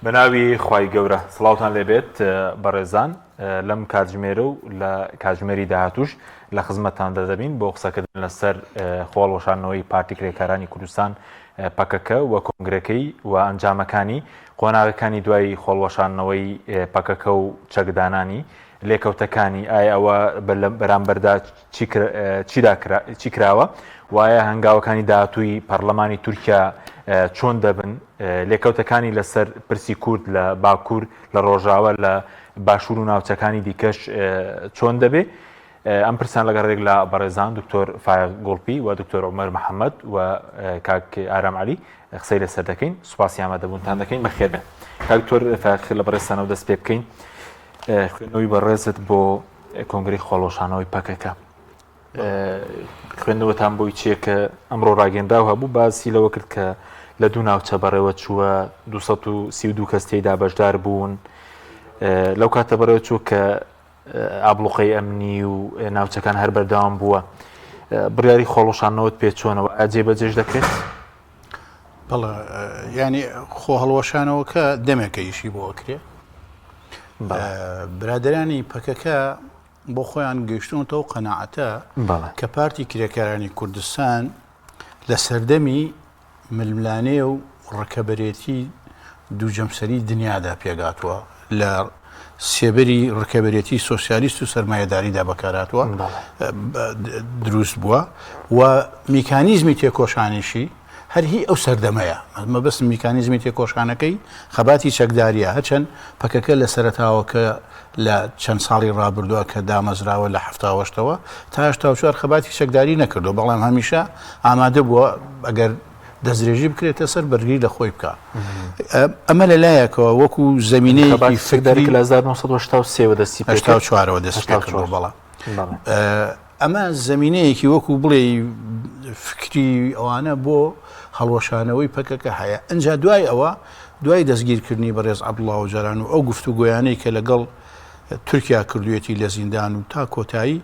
بناوی خوای گەورە سڵاوتان لێبێت بەڕێزان لەم کاتژمێرە و لە کاتژمێری داهاتوش لە خزمەتتان دەدەبین بۆ قسەکردن لەسەر خۆڵوەشانەوەی پارتی کرێکارانی کوردستان پەکەکە و کۆنگرەکەی و ئەنجامەکانی قۆناغەکانی دوای خۆڵوەشانەوەی پەکەکە و چەکدانانی لێکەوتەکانی ئایا ئەوە بەرامبەردا چی کراوە وایە هەنگاوەکانی داهاتووی پەرلەمانی تورکیا چۆن دەبن لێکەوتەکانی لەسەر پرسی کورد لە باکوور لە ڕۆژاوە لە باشوور و ناوچەکانی دیکەش چۆن دەبێ ئەم پرسیان لەگەڕێک لە بەڕێزان دکتۆر فایق گۆڵپی و دکتۆر عومەر محەممەد و کاک ئارام عەلی قسەی لەسەر دەکەین سوپاسی ئامادەبوونتان دەکەین بەخێر بێن کاک دکتۆر فایق لە بەڕێزانەوە دەست پێ بکەین خوێندنەوەی بەڕێزت بۆ کۆنگرەی خۆڵۆشانەوەی پەکەکە خوێندنەوەتان بۆی چیە کە ئەمڕۆ ڕاگەندراوە بوو باسی لەوە کرد کە لە دوو ناوچە بەڕێوە چووە 232 کەس تێیدا بەشدار بوون لەو کاتە بەڕێوە چوو کە ئابلوقەی ئەمنی و ناوچەکان هەر بەردەوام بووە بڕیاری خۆڵۆشانەوەت پێ چۆنەوە ئاجێ بەجێش دەکرێت؟ بەڵێ ینی خۆ هەڵوەشانەوەکە دەمێکەیشی بۆ ئەکرێ برادرانی پەکەکە بۆ خۆیان گەیشتونەوە قەناعەتە کە پارتی کرێکارانی کوردستان لە سەردەمی ململانێ و ڕکەبەرێتی دووجەمسەری دنیادا پێگاتووە لە سێبەری ڕکەبەرێتی سۆسیالیست و سەرمایەداریدا بەکاراتوە دروست بووە و میکانیزمی تێکۆشانیشی هەر هی ئەو سەردەمەیە مەبەست میکانیزمی تێکۆشانەکەی خەباتی چەکداریە هەرچەند پەکەکە لە سەرەتاوەکە لە چەند ساڵی ڕابردووە کە دامەزراوە لە هەفتاوەشتەوە تا هێشتا چوار خەباتی چەکداری نەکردو بەڵام هەمیشە ئامادە بووە ئەگەر دەستدرێژی بکرێتە سەر بەرگری لە خۆی بکە ئەمە لەلایەکەوە وەکو زمینەیەکی فکری لە 1970 دەستی 1970 دەست پێکردەوە بەڵام ئەمە زمینەیەکی وەکو بڵێ فکری ئەوانە بۆ هەڵوەشانەوەی پەکەکە هەیە ئەنجا دوای ئەوە دوای دەستگیرکردنی بەڕێز عەبدوڵڵا ئۆجاران و ئەو گفتوگۆیانەی کە لەگەڵ تورکیا کردوێتی لە زیندان و تا کۆتایی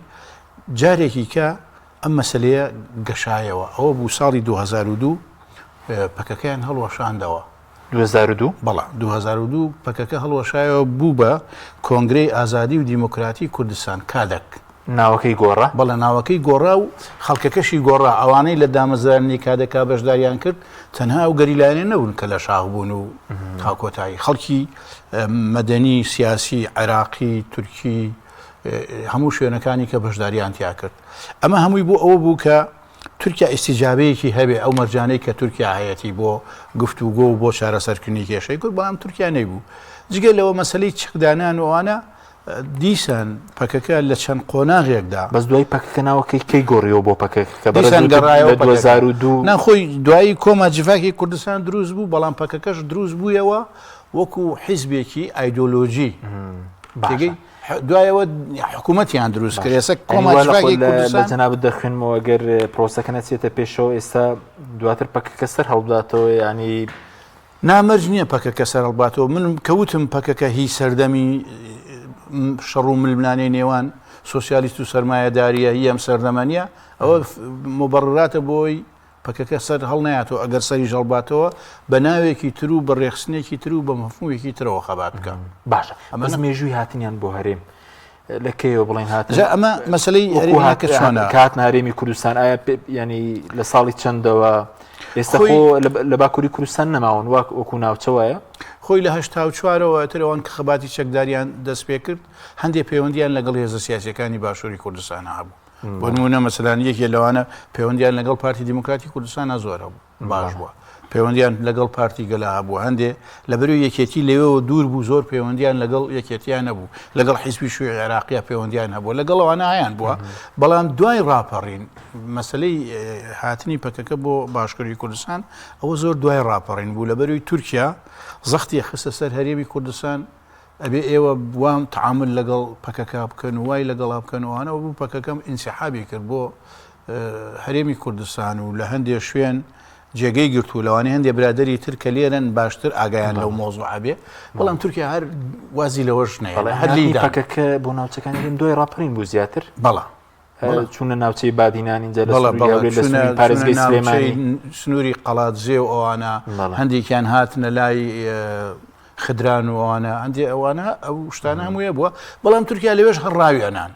جارێکی کە ئەم مەسەلەیە گەشایەوە ئەوە بوو ساڵی 2002 پەکەکەیان هەڵوەشاندەوە 2002 بەڵام 2002 پەکەکە هەڵوەشایەوە بوو بە کۆنگرەی ئازادی و دیموکراتی کوردستان کادەک ناوەکەی گۆڕا بەڵێ ناوەکەی گۆڕا و خەڵکەکەشی گۆڕا ئەوانەی لە دامەزرانی کادەکا بەشداریان کرد تەنها و گەریلایەنە نەبوون کە لە شاخ بوون و تا کۆتایی خەڵکی مەدەنی سیاسی عێراقی تورکی هەموو شوێنەکانی کە بەشداریان تیا کرد ئەمە هەمووی بۆ ئەوە بوو کە تورکیا ئیسیجابەیەکی هەبێ ئەو مەرجانەی کە تورکیا هەیەی بۆ گفتوگۆ و بۆ چارەسەرکردنی کێشەی کرد بەڵام تورکیا نەیبوو جگە لەوە مەسەلەی چەکدانان وانە دیسان پەکەکە لە چەند قۆناغێکدا بەس دوای پەکەکە ناوەکەی کەی گۆڕیەوە بۆ پەکەکە دیسان گەڕایەوە 2002 ناخۆی دوایی کۆما جیفاکی کوردستان دروست بوو بەڵام پەکەکەش دروست بوویەوە وەکو حیزبێکی ئایدۆلۆژی دوایەوە حکوومەتیان دروست کرد ئێستا کۆما جیفاکی کوردستان جەنابەت دەخوێنمەوە ئەگەر پرۆسەکە نەچێتە پێشەوە ئێستا دواتر پەکەکە سەر هەڵبداتەوە ینی نامەرج نییە پەکەکە سەر هەڵباتەوە من کەوتم پەکەکە هی سەردەمی شەڕ و ململانەی نێوان سۆسیالیست و سەرمایەداریە هی ئەم سەردەمەنیە ئەوە مبەڕراتە بۆی پەکەکە سەر هەڵ نایاتەوە ئەگەر سەری ژەڵباتەوە بە ناوێکی تر و بە ڕێخستنێکی تر و بە مەفهومێکی ترەوە خەبات بکە باشە ئەمە مێژووی هاتنیان بۆ هەرێم لەکەیەوە بڵێن هاتن ئەمە مەسلەی هەرێمەکە چۆنە کات هەرێمی کوردستان ئایا ینی لە ساڵی چەندەوە ئێستا خۆ لە باکووری کوردستان نەماون وەکو ناوچەوەیە خۆی لە 1984ەوە ترەوەن کە خەباتی چەکداریان دەست پێ کرد هەندێک پەیوەندیان لەگەڵ هێزە سیاسیەکانی باشووری کوردستان هەبوو بۆ نمونە مەسەلەن یەکێ لەوانە پەیوەندیان لەگەڵ پارتی دیموکراتی کوردستان زۆر هەبوو باش بووە پەیوەندیان لەگەڵ پارتی گەلا هەبوو هەندێ لەبەرەوەی یەکێتی لەوێەوە دوور بوو زۆر پەیوەندیان لەگەڵ یەکێتیان نەبوو لەگەڵ حیزبی شوێنی عێراقیە پەیوەندیان هەبوو لەگەڵ ئەوانە هەیان بووە بەڵام دوای ڕاپەڕین مەسەلەی هاتنی پەکەکە بۆ باشکووری کوردستان ئەوە زۆر دوای ڕاپەڕین بوو لەبەرەوەی تورکیا زەختی خستە سەر هەرێمی کوردستان ئەبێ ئێوە وام تعامل لەگەڵ پەکەکە بکەن و وای لەگەڵا بکەنەوەوانەوە بوو پەکەکەم ئینسیحابی کرد بۆ هەرێمی کوردستان و لە هەندێک شوێن جێگەی گرتو لەوانەیە هەندێک برادەری تر کە لێرەن باشتر ئاگایان لەو مۆزوعە بێ بەڵام تورکیا هەر وازی لەوەش نەیە هەرلی پەکەکە بۆ ناوچەکانی دوای ڕاپەڕین بوو زیاتر بەڵام چونە ناوچەی بادینانی جە لە پارێزگای سلێمانی سنووری قەڵات زێ و ئەوانە هەندێکیان هاتنە لای خدران و ئەوانە ئەو شتانە هەموویە بووە بەڵام تورکیا لەوێش هەڕاویانان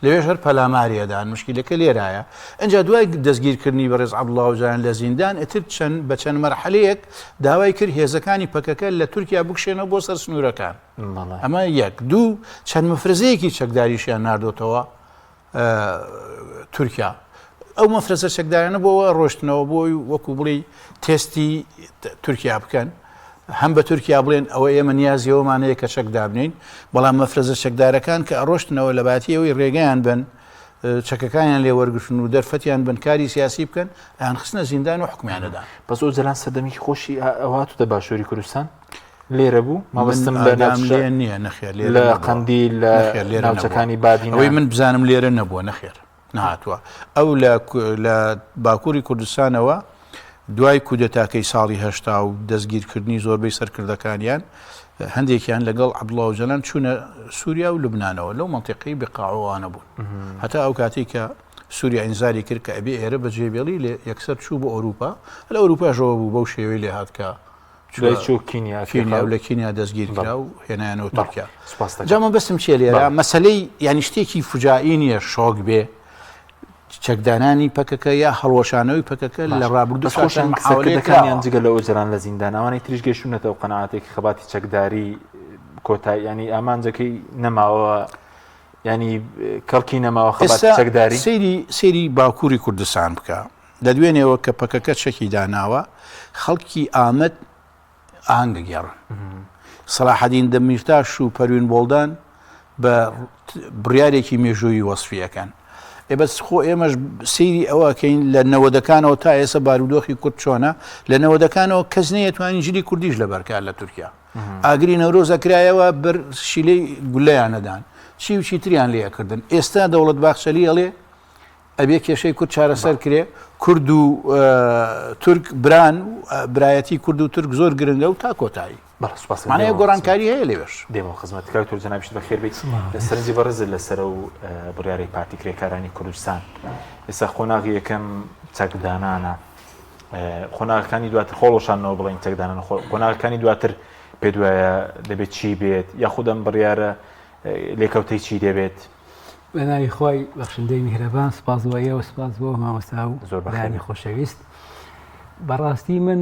لەوێش هەر پەلاماریەدان مشکلەکە لێرایە ئەنجا دوای دەستگیرکردنی بەڕێز عەبدوڵڵا ئۆجلان لە زیندان ئیتر بە چەند مەرحەلەیەک داوای کرد هێزەکانی پەکەکە لە تورکیا بکشێنەوە بۆ سەر سنوورەکان ئەمە یەک دوو چەند مەفرەزەیەکی چەکداریشیان ناردۆتەوە تورکیا ئەو مەفرەزە چەکدارانە بۆەوە ڕۆشتنەوە بۆی وەکو بڵی تێستی تورکیا بکەن هەم بە تورکیا بڵێن ئەوە ئێمە نیازیەوەمانەیە کە چەک دابنین بەڵام مەفرەزە چەکدارەکان کە ئەڕۆشتنەوە لە باتیەوەی ڕێگەیان بن چەکەکانیان لێ وەرگشن و دەرفەتیان بنکاری سیاسی بکەن ئەیان خستنە زیندان و حکمیانەدان بەس ئۆجلان سەردەمێکی خۆشی ئەواتوتە باشووری کوردستان لێرە بوو مەبەستم لێ نییە نەخێر لە قەندی لە ناوچەکانی بادی ئەوەی من بزانم لێرە نەبووە نەخێر نهاتووە ئەو لە باکووری کوردستانەوە دوای کودەتاکەی ساڵی هەشتا و دەستگیرکردنی زۆربەی سەرکردەکانیان هەندێکیان لەگەڵ عەبدوڵڵا ئۆجلان چوونە سووریا و لوبنانەوە لەو مەنتیقەی بقاعوانە بوون هەتا ئەو کاتێک کە سووریا ئینزاری کرد کە ئەبێ ئێرە بەجێبێڵی لێ یەکسەر چوو بۆ ئەوروپا لە ئەوروپاژەوە بوو بەو شێوەی لێ هات کە کینیا و لە کینیا دەستگیرکرا و هێنایانەوە تورکیا جامە بەستم چیە لێرە مەسەلەی یانی شتێکی فوجائی نییە شۆک بێ چەکدانانی پەکەکە یا هەڵوەشانەوەی پەکەکە لە ڕابردوو خۆشانکەیان جگە لە ئۆجلان لە زیندانەوەی تریش گەشتونەتەوە قەناعاتێکی خەباتی چەکداری کۆتایی ینی ئامانجەکەی نەماوە ینی کەڵکی نەماوە خەباتی چەکداری سەیری باکووری کوردستان بکە لە دوێنێەوە کە پەکەکە چەکی داناوە خەڵکی ئامەد ئاهەنگە گێڕن سەلاحەدین دەمیرتاش و پەروین بۆڵدان بە بڕیارێکی مێژووی وەسفیەکەن بەس خۆ ئێمەش سەیری ئەوەکەین لە نەوەدەکانەوە تا ئێستا بارودۆخی کورد چۆنە لە نەوەدەکانەوە کەس نەیەتوانی ژیری کوردیش لەبەرکار لە تورکیا ئاگری نەورۆزە کرایەوە بەر شیلەی گولەیانەدان چی و چیتریان لێکردن ئێستا دەوڵەت باخچەلی ئەڵێ ئەبێ کێشەی کورد چارەسەر کرێ کورد و تورک بران برایەتی کورد و تورک زۆر گرنگە و تا کۆتایی مانەیە گۆڕانکاری هەیە لێوێش دێمەوە خزمەتکار تۆ جەنابیشت بەخێر بیت لە سەرنجی بەڕێز لەسەر و بڕیارەی پارتی کرێکارانی کوردستان ئێستا خۆناغی یەکەم چەکدانانە خۆناغەکانی دواتر خۆڵۆشانەوە بڵێن چەکدانان خۆناغەکانی دواتر پێ دوایە دەبێت چی بێت یاخود ئەم بڕیارە لێکەوتەی چی دەبێت بەناوی خۆی بەخشندەی میهرەبان سپاس بۆ ئێوە سپاس بۆ مامۆستا و بەیانی خۆشەویست بەڕاستی من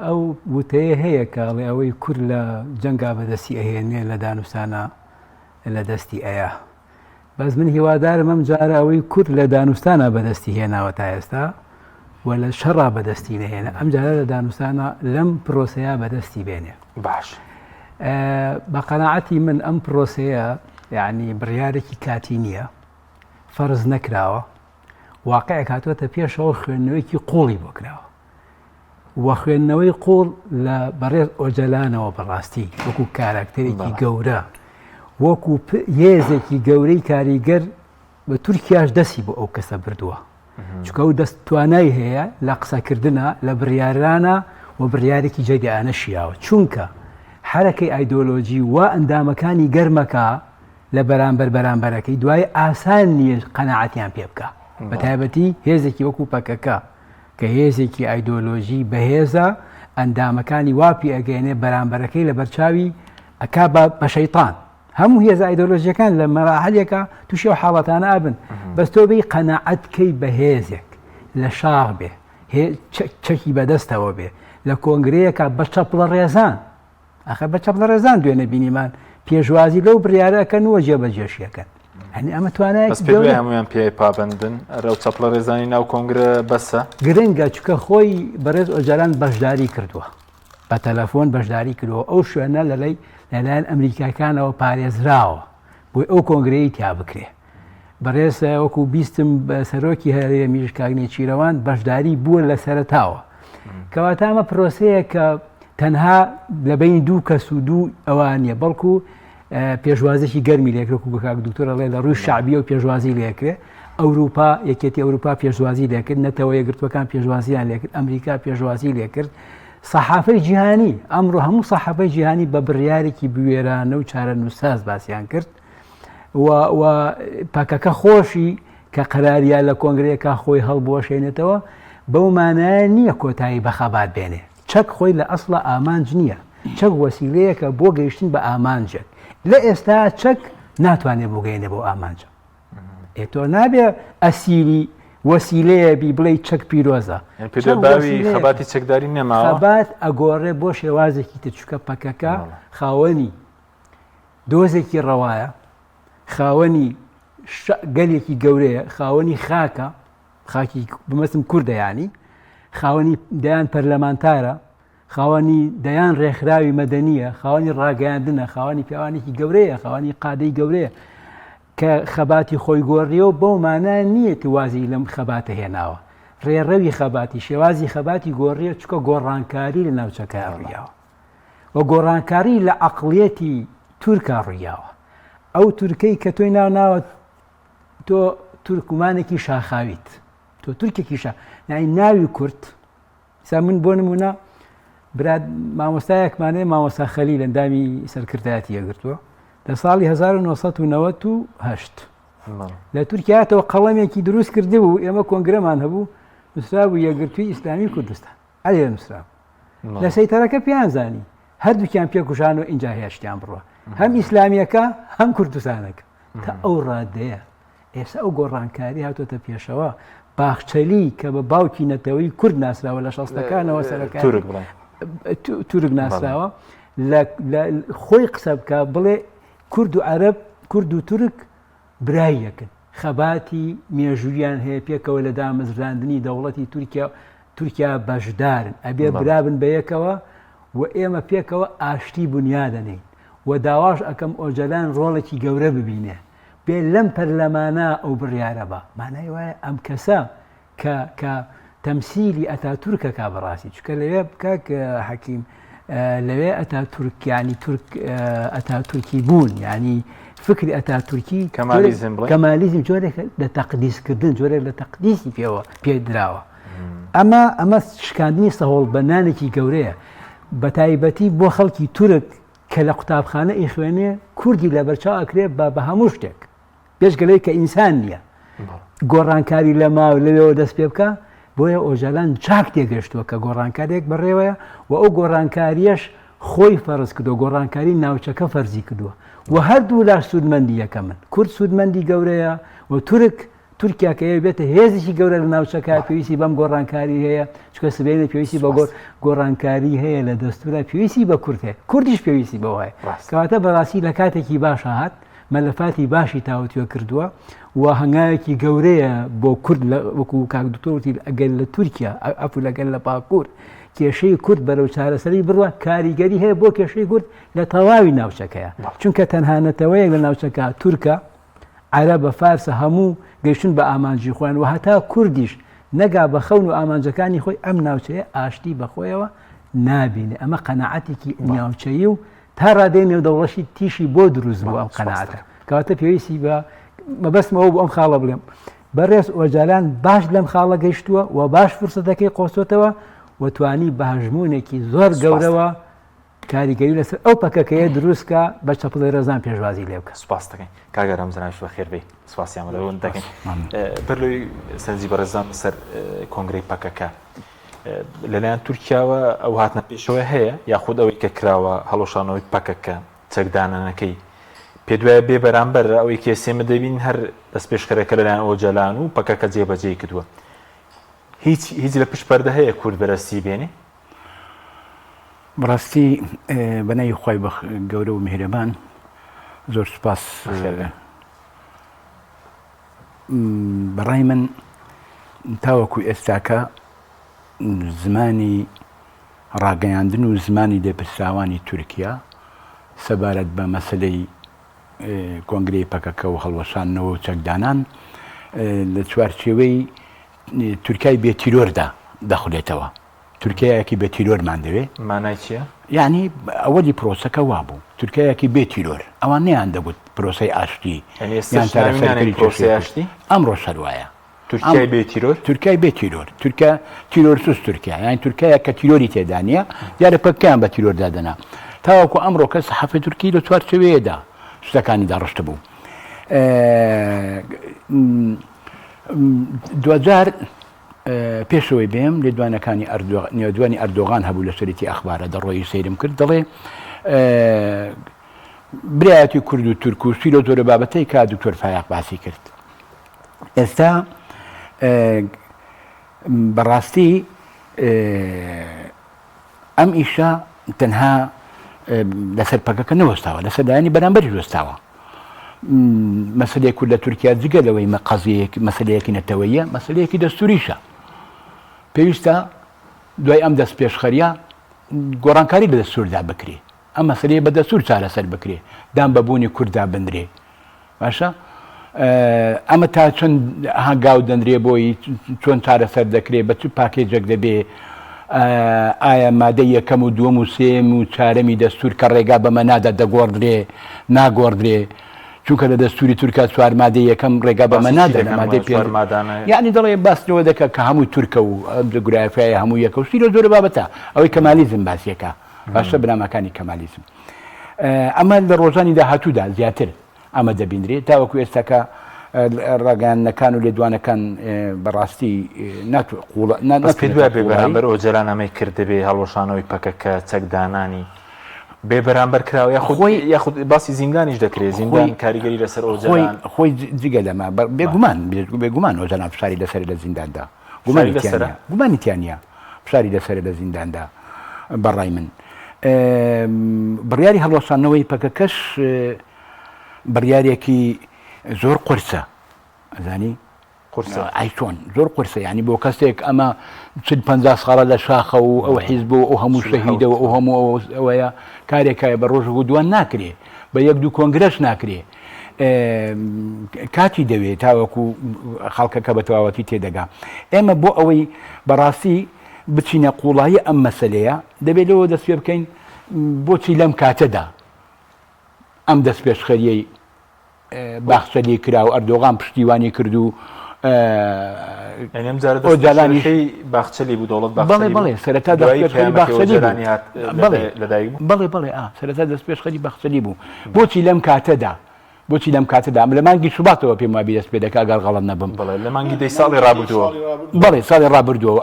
ئەو وتەیە هەیە کاڵێ ئەوەی کورد لە جەنگا بەدەستی ئەهێنێ لە دانوستانە لە دەستی ئەیە بەس من هیوادارم ئەم جارە ئەوەی کورد لە دانوستانە بەدەستی هێناوە تا ئێستا و لە شەڕا بەدەستی نەهێنە ئەم جارە لە دانوستانە لەم پرۆسەیە بەدەستی بێنێ باش بە قەناعەتی من ئەم پرۆسەیە یعنی بڕیارێکی کاتی نییە فەرز نەکراوە واقعێک هاتووەتە پێشەوە خوێندنەوەیکی قوڵی بۆ کراوە وە خوێندنەوەی قوڵ لە بەڕێز ئۆجەلانەوە بەڕاستی وەکو کاراکتەرێکی گەورە وەکو هێزێکی گەورەی کاریگەر بە تورکیاش دەستی بۆ ئەو کەسە بردووە چکە ئەو دەست توانای هەیە لە قسەکردنە لە بڕیارانە و بڕیارێکی جێدیانە شیاوە چونکە حرەکەی ئایدۆلۆجی و ئەندامەکانی گەرمەکە لە بەرامبەرەکەی دوای ئاسان نییە قەناعەتیان پێ بکە بە تایبەتی هێزێکی وەکو پەکەکە کە هێزێکی ئایدۆلۆژی بەهێزە ئەندامەکانی واپی ئەگەێنێ بەرامبەرەکەی لە بەرچاوی ئەکا بە شەیطان هەموو هێز ئایدۆلۆژیەکان لە مەراحەلێکە تووشی و حاڵەتانە ئابن بەس تۆ بێی قەناعەتکەی بە هێزێک لە شاغ بێ چەکی بەدەستەوە بێ لە کۆنگرەیەکە بە چەپڵە ڕێزان ئەخە بە چەپڵە ڕێزان دوێنە بینیمان پێشوازی لەو بڕیارەکەن وە جێبەجێشیەکەن هەنی ئەمە توانایە هەمویان پێی پابندن ئەو چەپڵە ڕێزانی ناو کۆنگرە بەسە گرنگە چکە خۆی بەڕێز ئۆجەلان بەشداری کردووە بە تەلەفۆن بەشداری کردەوە ئەو شوێنە لەلایەن ئەمریکاکانەوە پارێزراوە بۆی ئەو کۆنگرەی تیا بکرێ بەڕێز وەکو بیستم سەرۆکی هەرێمیش کاگنی چیرەوان بەشداری بووە لە سەرەتاوە کەواتە ئەمە پرۆسەیە کە تەنها لە بین دوو کەس و دوو ئەوان نیە بەڵکو پێشوازێکی گەرمی لێکرێت و بەکاک دکتۆرەڵێ لە ڕووی شعبیە و پێشوازی لێکرێ ئەوروپا یەکێتی ئەوروپا پێشوازی لێکرد نەتەوە یەکگرتوەکان پێشوازیان لێکرد ئەمریکا پێشوازی لێکرد سەحافەی جیهانی ئەمڕۆ هەموو سەحافەی جیهانی بە بڕیارێکی بوێرانە و چارە نووساز باسییان کرد و پاکەکە خۆشی کە قەراریە لە کۆنگرەیەکە خۆی هەڵبوەشێنێتەوە بەو مانایە نییە کۆتایی بەخەبات بێنێ چەک خۆی لە ئەسڵە ئامانج نییە چەک وەسیلەیەکە بۆ گەیشتن بە ئامانجێک لە ئێستا چەک ناتوانێت بۆ گەینە بۆ ئامانجە تۆ نابێ ئەسیری وەسیلەیە بی بڵێ چەک پیرۆزە باوی خەباتی چەکداری نەماوە خەبات ئەگۆڕێ بۆ شێوازێکی تچکە پەکەکە خاوەنی دۆزێکی ڕەوایە خاوەنی گەلێکی گەورەیە خاوەنی خاکە خاکی بمەسم کوردەیانی خاوەنی دەیان پەرلەمانتارە خاوەنی دەیان ڕێکخراوی مەدەنیە خاوەنی ڕاگەیاندنە خاوەنی پیاوانێکی گەورەیە خاوەنی قادەی گەورەیە کە خەباتی خۆی گۆڕیەوە بەو مانە نییە وازی لەم خەباتە هێناوە ڕێڕەوی خەباتی شێوازی خەباتی گۆڕیە چکە گۆڕانکاری لە ناوچەکە ڕوویاوە و گۆڕانکاری لە عەقڵیەتی تورکا ڕوویاوە ئەو تورکەی کە تۆی ناوە تۆ تورکمانێکی شاخاویت تۆ تورکێکی نای ناوی کورد سا من بۆ نمونە براد مامۆستایەکمانەیە مامۆستا خەلیل ئەندامی سەرکردایەتی یەگرتووە لە ساڵی 1998 لە تورکیاتەوە قەڵەمێکی دروست کرده بوو ئێمە کۆنگرەمان هەبوو نووسرا بوو یەکگرتووی ئیسلامی کوردستان ئەلێ نووسرا لە سەیتەرەکە پێیان زانی هەردووکیان پێکوژان و ئینجا هێشتیان بڕوە هەم ئیسلامیەکە هەم کوردستانەکە تا ئەو ڕادەیە ئێستا ئەو گۆڕانکاری هاتوۆتە پێشەوە باخچەلی کە بە باوکی نەتەوەی کورد ناسراوە لە شەستەکانەوە سەرەکان تورک ناسراوە خۆی قسە بکە بڵێ کورد و عەرەب کورد و تورک برایەکن خەباتی مێژووریان هەیە پێکەوە لە دامەزراندنی دەوڵەتی تورکیا بەشدارن ئەبێ برابن بە یەکەوە و ئێمە پێکەوە ئاشتی بنیادەنین و داواش ئەەکەم ئۆجەلان ڕۆڵێکی گەورە ببینێ بێ لەم پەرلەمانە ئەو بڕیارە بە مانای وایە ئەم کەسە کە تەمسیلی ئەتاتورکە کا بەڕاستی چکە لەوێ بکاک حەکیم لەوێ ئەتاتورکیانی ئەتاتورکی بوون ینی فکری ئەتاتورکی کەمالیزم جۆرێک لە تەقدیسکردن جۆرێک لە تەقدیسی پێدراوە ئەمە شکاندنی سەهۆڵ بەنانێکی گەورەیە بە تایبەتی بۆ خەڵکی تورک کە لە قوتابخانە ئیخوێنێ کوردی لە بەرچاو ئەکرێت بە هەموو شتێک پێشگەلەی کە ئینسان نییە گۆڕانکاری لە ماو لەوێەوە دەست پێ بکە بۆیە ئۆژەلان چاک تێگەشتووە کە گۆڕانکارێک بەڕێوەیە و ئەو گۆڕانکاریەش خۆی فەرز کردو گۆڕانکاری ناوچەکە فەرزی کردووە و هەردوو لاش سوودمەندی یەکە من کورد سوودمەندی گەورەیە و تورکیا کە بێتە هێزیی گەورە لە ناوچەکە پێویستی بەم گۆڕانکاری هەیە چکە سبێنە پێویستی بە گۆڕانکاری هەیە لە دەستورە پێویستی بە کورد هەیە کوردیش پێویستی بە وایە کەواتە بەڕاستی لە کاتێکی باشە هات مەلەفاتی باشی تاوتوێ کردووە و هەنگاوێکی گەورەیە بۆ کورد وەکو کاک دکتۆری ئەگەر لە تورکیا ئەفو لەگەل لە باکوور کێشەی کورد بەرەو چارەسەری بڕوە کاریگەری هەیە بۆ کێشەی کورد لە تەواوی ناوچەکەیە چونکە تەنهانەتەوەیەک لە ناوچەکە تورکە عەرەب بە فارسە هەموو گەیشتن بە ئامانجی خۆیان و هەتا کوردیش نەگا بە خەون و ئامانجەکانی خۆی ئەم ناوچەیە ئاشتی بەخۆیەوە نابینێ ئەمە قەناعەتێکی ناوچەیی و تا ڕادێنێ و دەوڵەشی تیشی بۆ دروست بوو ئەم قەناعەتە کەواتە پێویستی بە مەبەستمەوە بۆ ئەم خاڵە بڵێم بەڕێز ئۆجالان باش لەم خاڵە گەیشتووە و باش فرسەتەکەی قۆستۆتەوە و توانی بە هەژمونێکی زۆر گەورەوە کاریگەری لەسەر ئەو پەکەکەیە دروستکە بە چەپڵی ڕێزان پێشوازی لێ بکە سوپاس دەکەین کاگە ڕەمزاناویش بە خێربێ سوپاسیان لەوە دەکەین بەرلەوەی سەرنجی بەڕێزان بەسەر کۆنگرەی پەکەکە لەلایەن تورکیاوە ئەو هاتنە پێشەوە هەیە یاخود ئەوەی کە کراوە هەڵۆشانەوەی پەکەکە چەکدانانەکەی پێ دوایە بێ بەرامبەر ئەوەی کێسێمە دەبین هەر دەست پێشخەرەکە لەلایەن ئۆجەلان و پەکەکە جێبەجێ کردووە هیچ لە پشت پەردە هەیە کورد بەرەستی بێنێ بەڕاستی بەنای خۆی بە گەورە و میهرەبان زۆر سوپاس بەڕای من تاوەکو ئێستاکە زمانی ڕاگەیاندن و زمانی لێپرسراوانی تورکیا سەبارەت بە مەسلەی کۆنگرەی پەکەکە و هەڵوەشانەوە و چەکدانان لە چوارچێوەی تورکای بێتیرۆردا دەخولێتەوە تورکایەکی بێتیرۆرمان دەوێت مانای چییە؟ یعنی ئەوەی پرۆسەکە وا بوو تورکایەکی بێتیرۆر ئەوان نەیان دەبوت پرۆسەی ئاشتی ئەمڕۆ شەروایە تورکای بێتیرۆر تورکای بێتیرۆر تورکیا تیرۆرسوس تورکیا یانی تورکایە کە تیرۆری تێدا نیە دیارە پەکیان بە تیرۆر دادەنا تاوەکو ئەمڕۆ کە سەحەفەی تورکی لە چوارچێوەیەدا شتەکانی داڕشتە بوو 2000 پێشەوەی بێم لێ دوانەکانی نێودوانی ئەردۆغان هەبوو لە سەرەتی ئەخبارە دەڕۆی سەیرم کرد دەڵێ برایەتی کورد و تورک و سیرۆ زۆرە بابەتەی کا دکتۆر فایق باسی کرد ئێستا بەڕاستی ئەم ئیشە تەنها لەسەر پەکەکە نەوەستاوە لەسەر لایەنی بەرامبەری وەستاوە مەسلەی کورد لە تورکیا جگە لەوەی مەسلەیەکی نەتەوەیە مەسلەیەکی دەستوریشە پێویستە دوای ئەم دەست پێشخەریە گۆڕانکاری لە دەستوردا بکرێ ئەم مەسلەیە بە دەستور چارەسەر بکرێ دام بەبوونی کووردا بندرێ باشە ئەمە تا چۆن هەنگاو دەندرێ بۆی چۆن چارەسەر دەکرێت بە چ پاکێجێک دەبێ ئایا مادەی یەکەم و دووەم و سێم و چارەمی دەستور کە ڕێگا بەمە نادا دەگۆڕدرێ ناگۆڕدرێ چونکە لە دەستوری تورکیا چوار مادەی یەکەم ڕێگا بەمە نادا مادەی پێ یعنی دەڵێ باسنەوە دەکە کە هەمووی تورکە و گورایفای هەموو یەکە و سیرۆ زۆرە بابەتە ئەوەی کەمالیزم باسیەکە باشە بنامەکانی کەمالیزم ئەمە لە ڕۆژانی داهاتوودا زیاتر ئەمە دەبیندرێت تاوەکو ئێستاکە ڕاگەیانەکان و لێدوانەکان بەڕاستی پێ دوای بێ بەرامبەر ئۆجەران ئەمەی کردبێ هەڵۆشانەوەی پەکەکە چەکدانانی بێ بەرامبەر کراوە یاخود باسی زیندانیش دەکرێت زیندان کاریگەری لەسەر ئۆجەران خۆی جگە لەمە بێگومان ئۆجەران فشاری لەسەر لە زینداندا گومانی تیانە فشاری لەسەر لە زینداندا بەڕای من بڕیاری هەڵۆشانەوەی پەکەکەش بڕیارێکی زۆر قرسە ئەزانی قورسە ئایچۆن زۆر قرسە ینی بۆ کەسێک ئەمە 50 ساڵە لە شاخە و ئەو حیزب و ئەو هەموو شەهیدەوە ئەو هەموو ئەوەیە کارێکایە بە ڕۆژ و دوان ناکرێ بە یەک دوو کۆنگرەش ناکرێ کاتی دەوێت تاوەکو خەڵکەکە بە تەواوەتی تێدەگا ئێمە بۆ ئەوەی بەڕاستی بچینە قوڵایی ئەم مەسلەیە دەبێت لەوە دەست پێ بکەین بۆچی لەم کاتەدا ئەم دەست پێشخەریەی باخچەلی کرا و ئەردۆغان پشتیوانی کرد و ئۆجالانیشەی باخچەلی بوو دەوڵەت بەڵێ سەرەتا بەڵێ سەرەتا دەست پێشخەری باخچەلی بوو بۆچی لەم کاتەدا بۆچی لەم کاتەدا لە مانگی شوباتەوە پێم وابی دەست پێ دەکا گەر غەڵەت نەبم لە مانگی دەی ساڵی ڕابردووە بەڵێ ساڵی ڕابردووە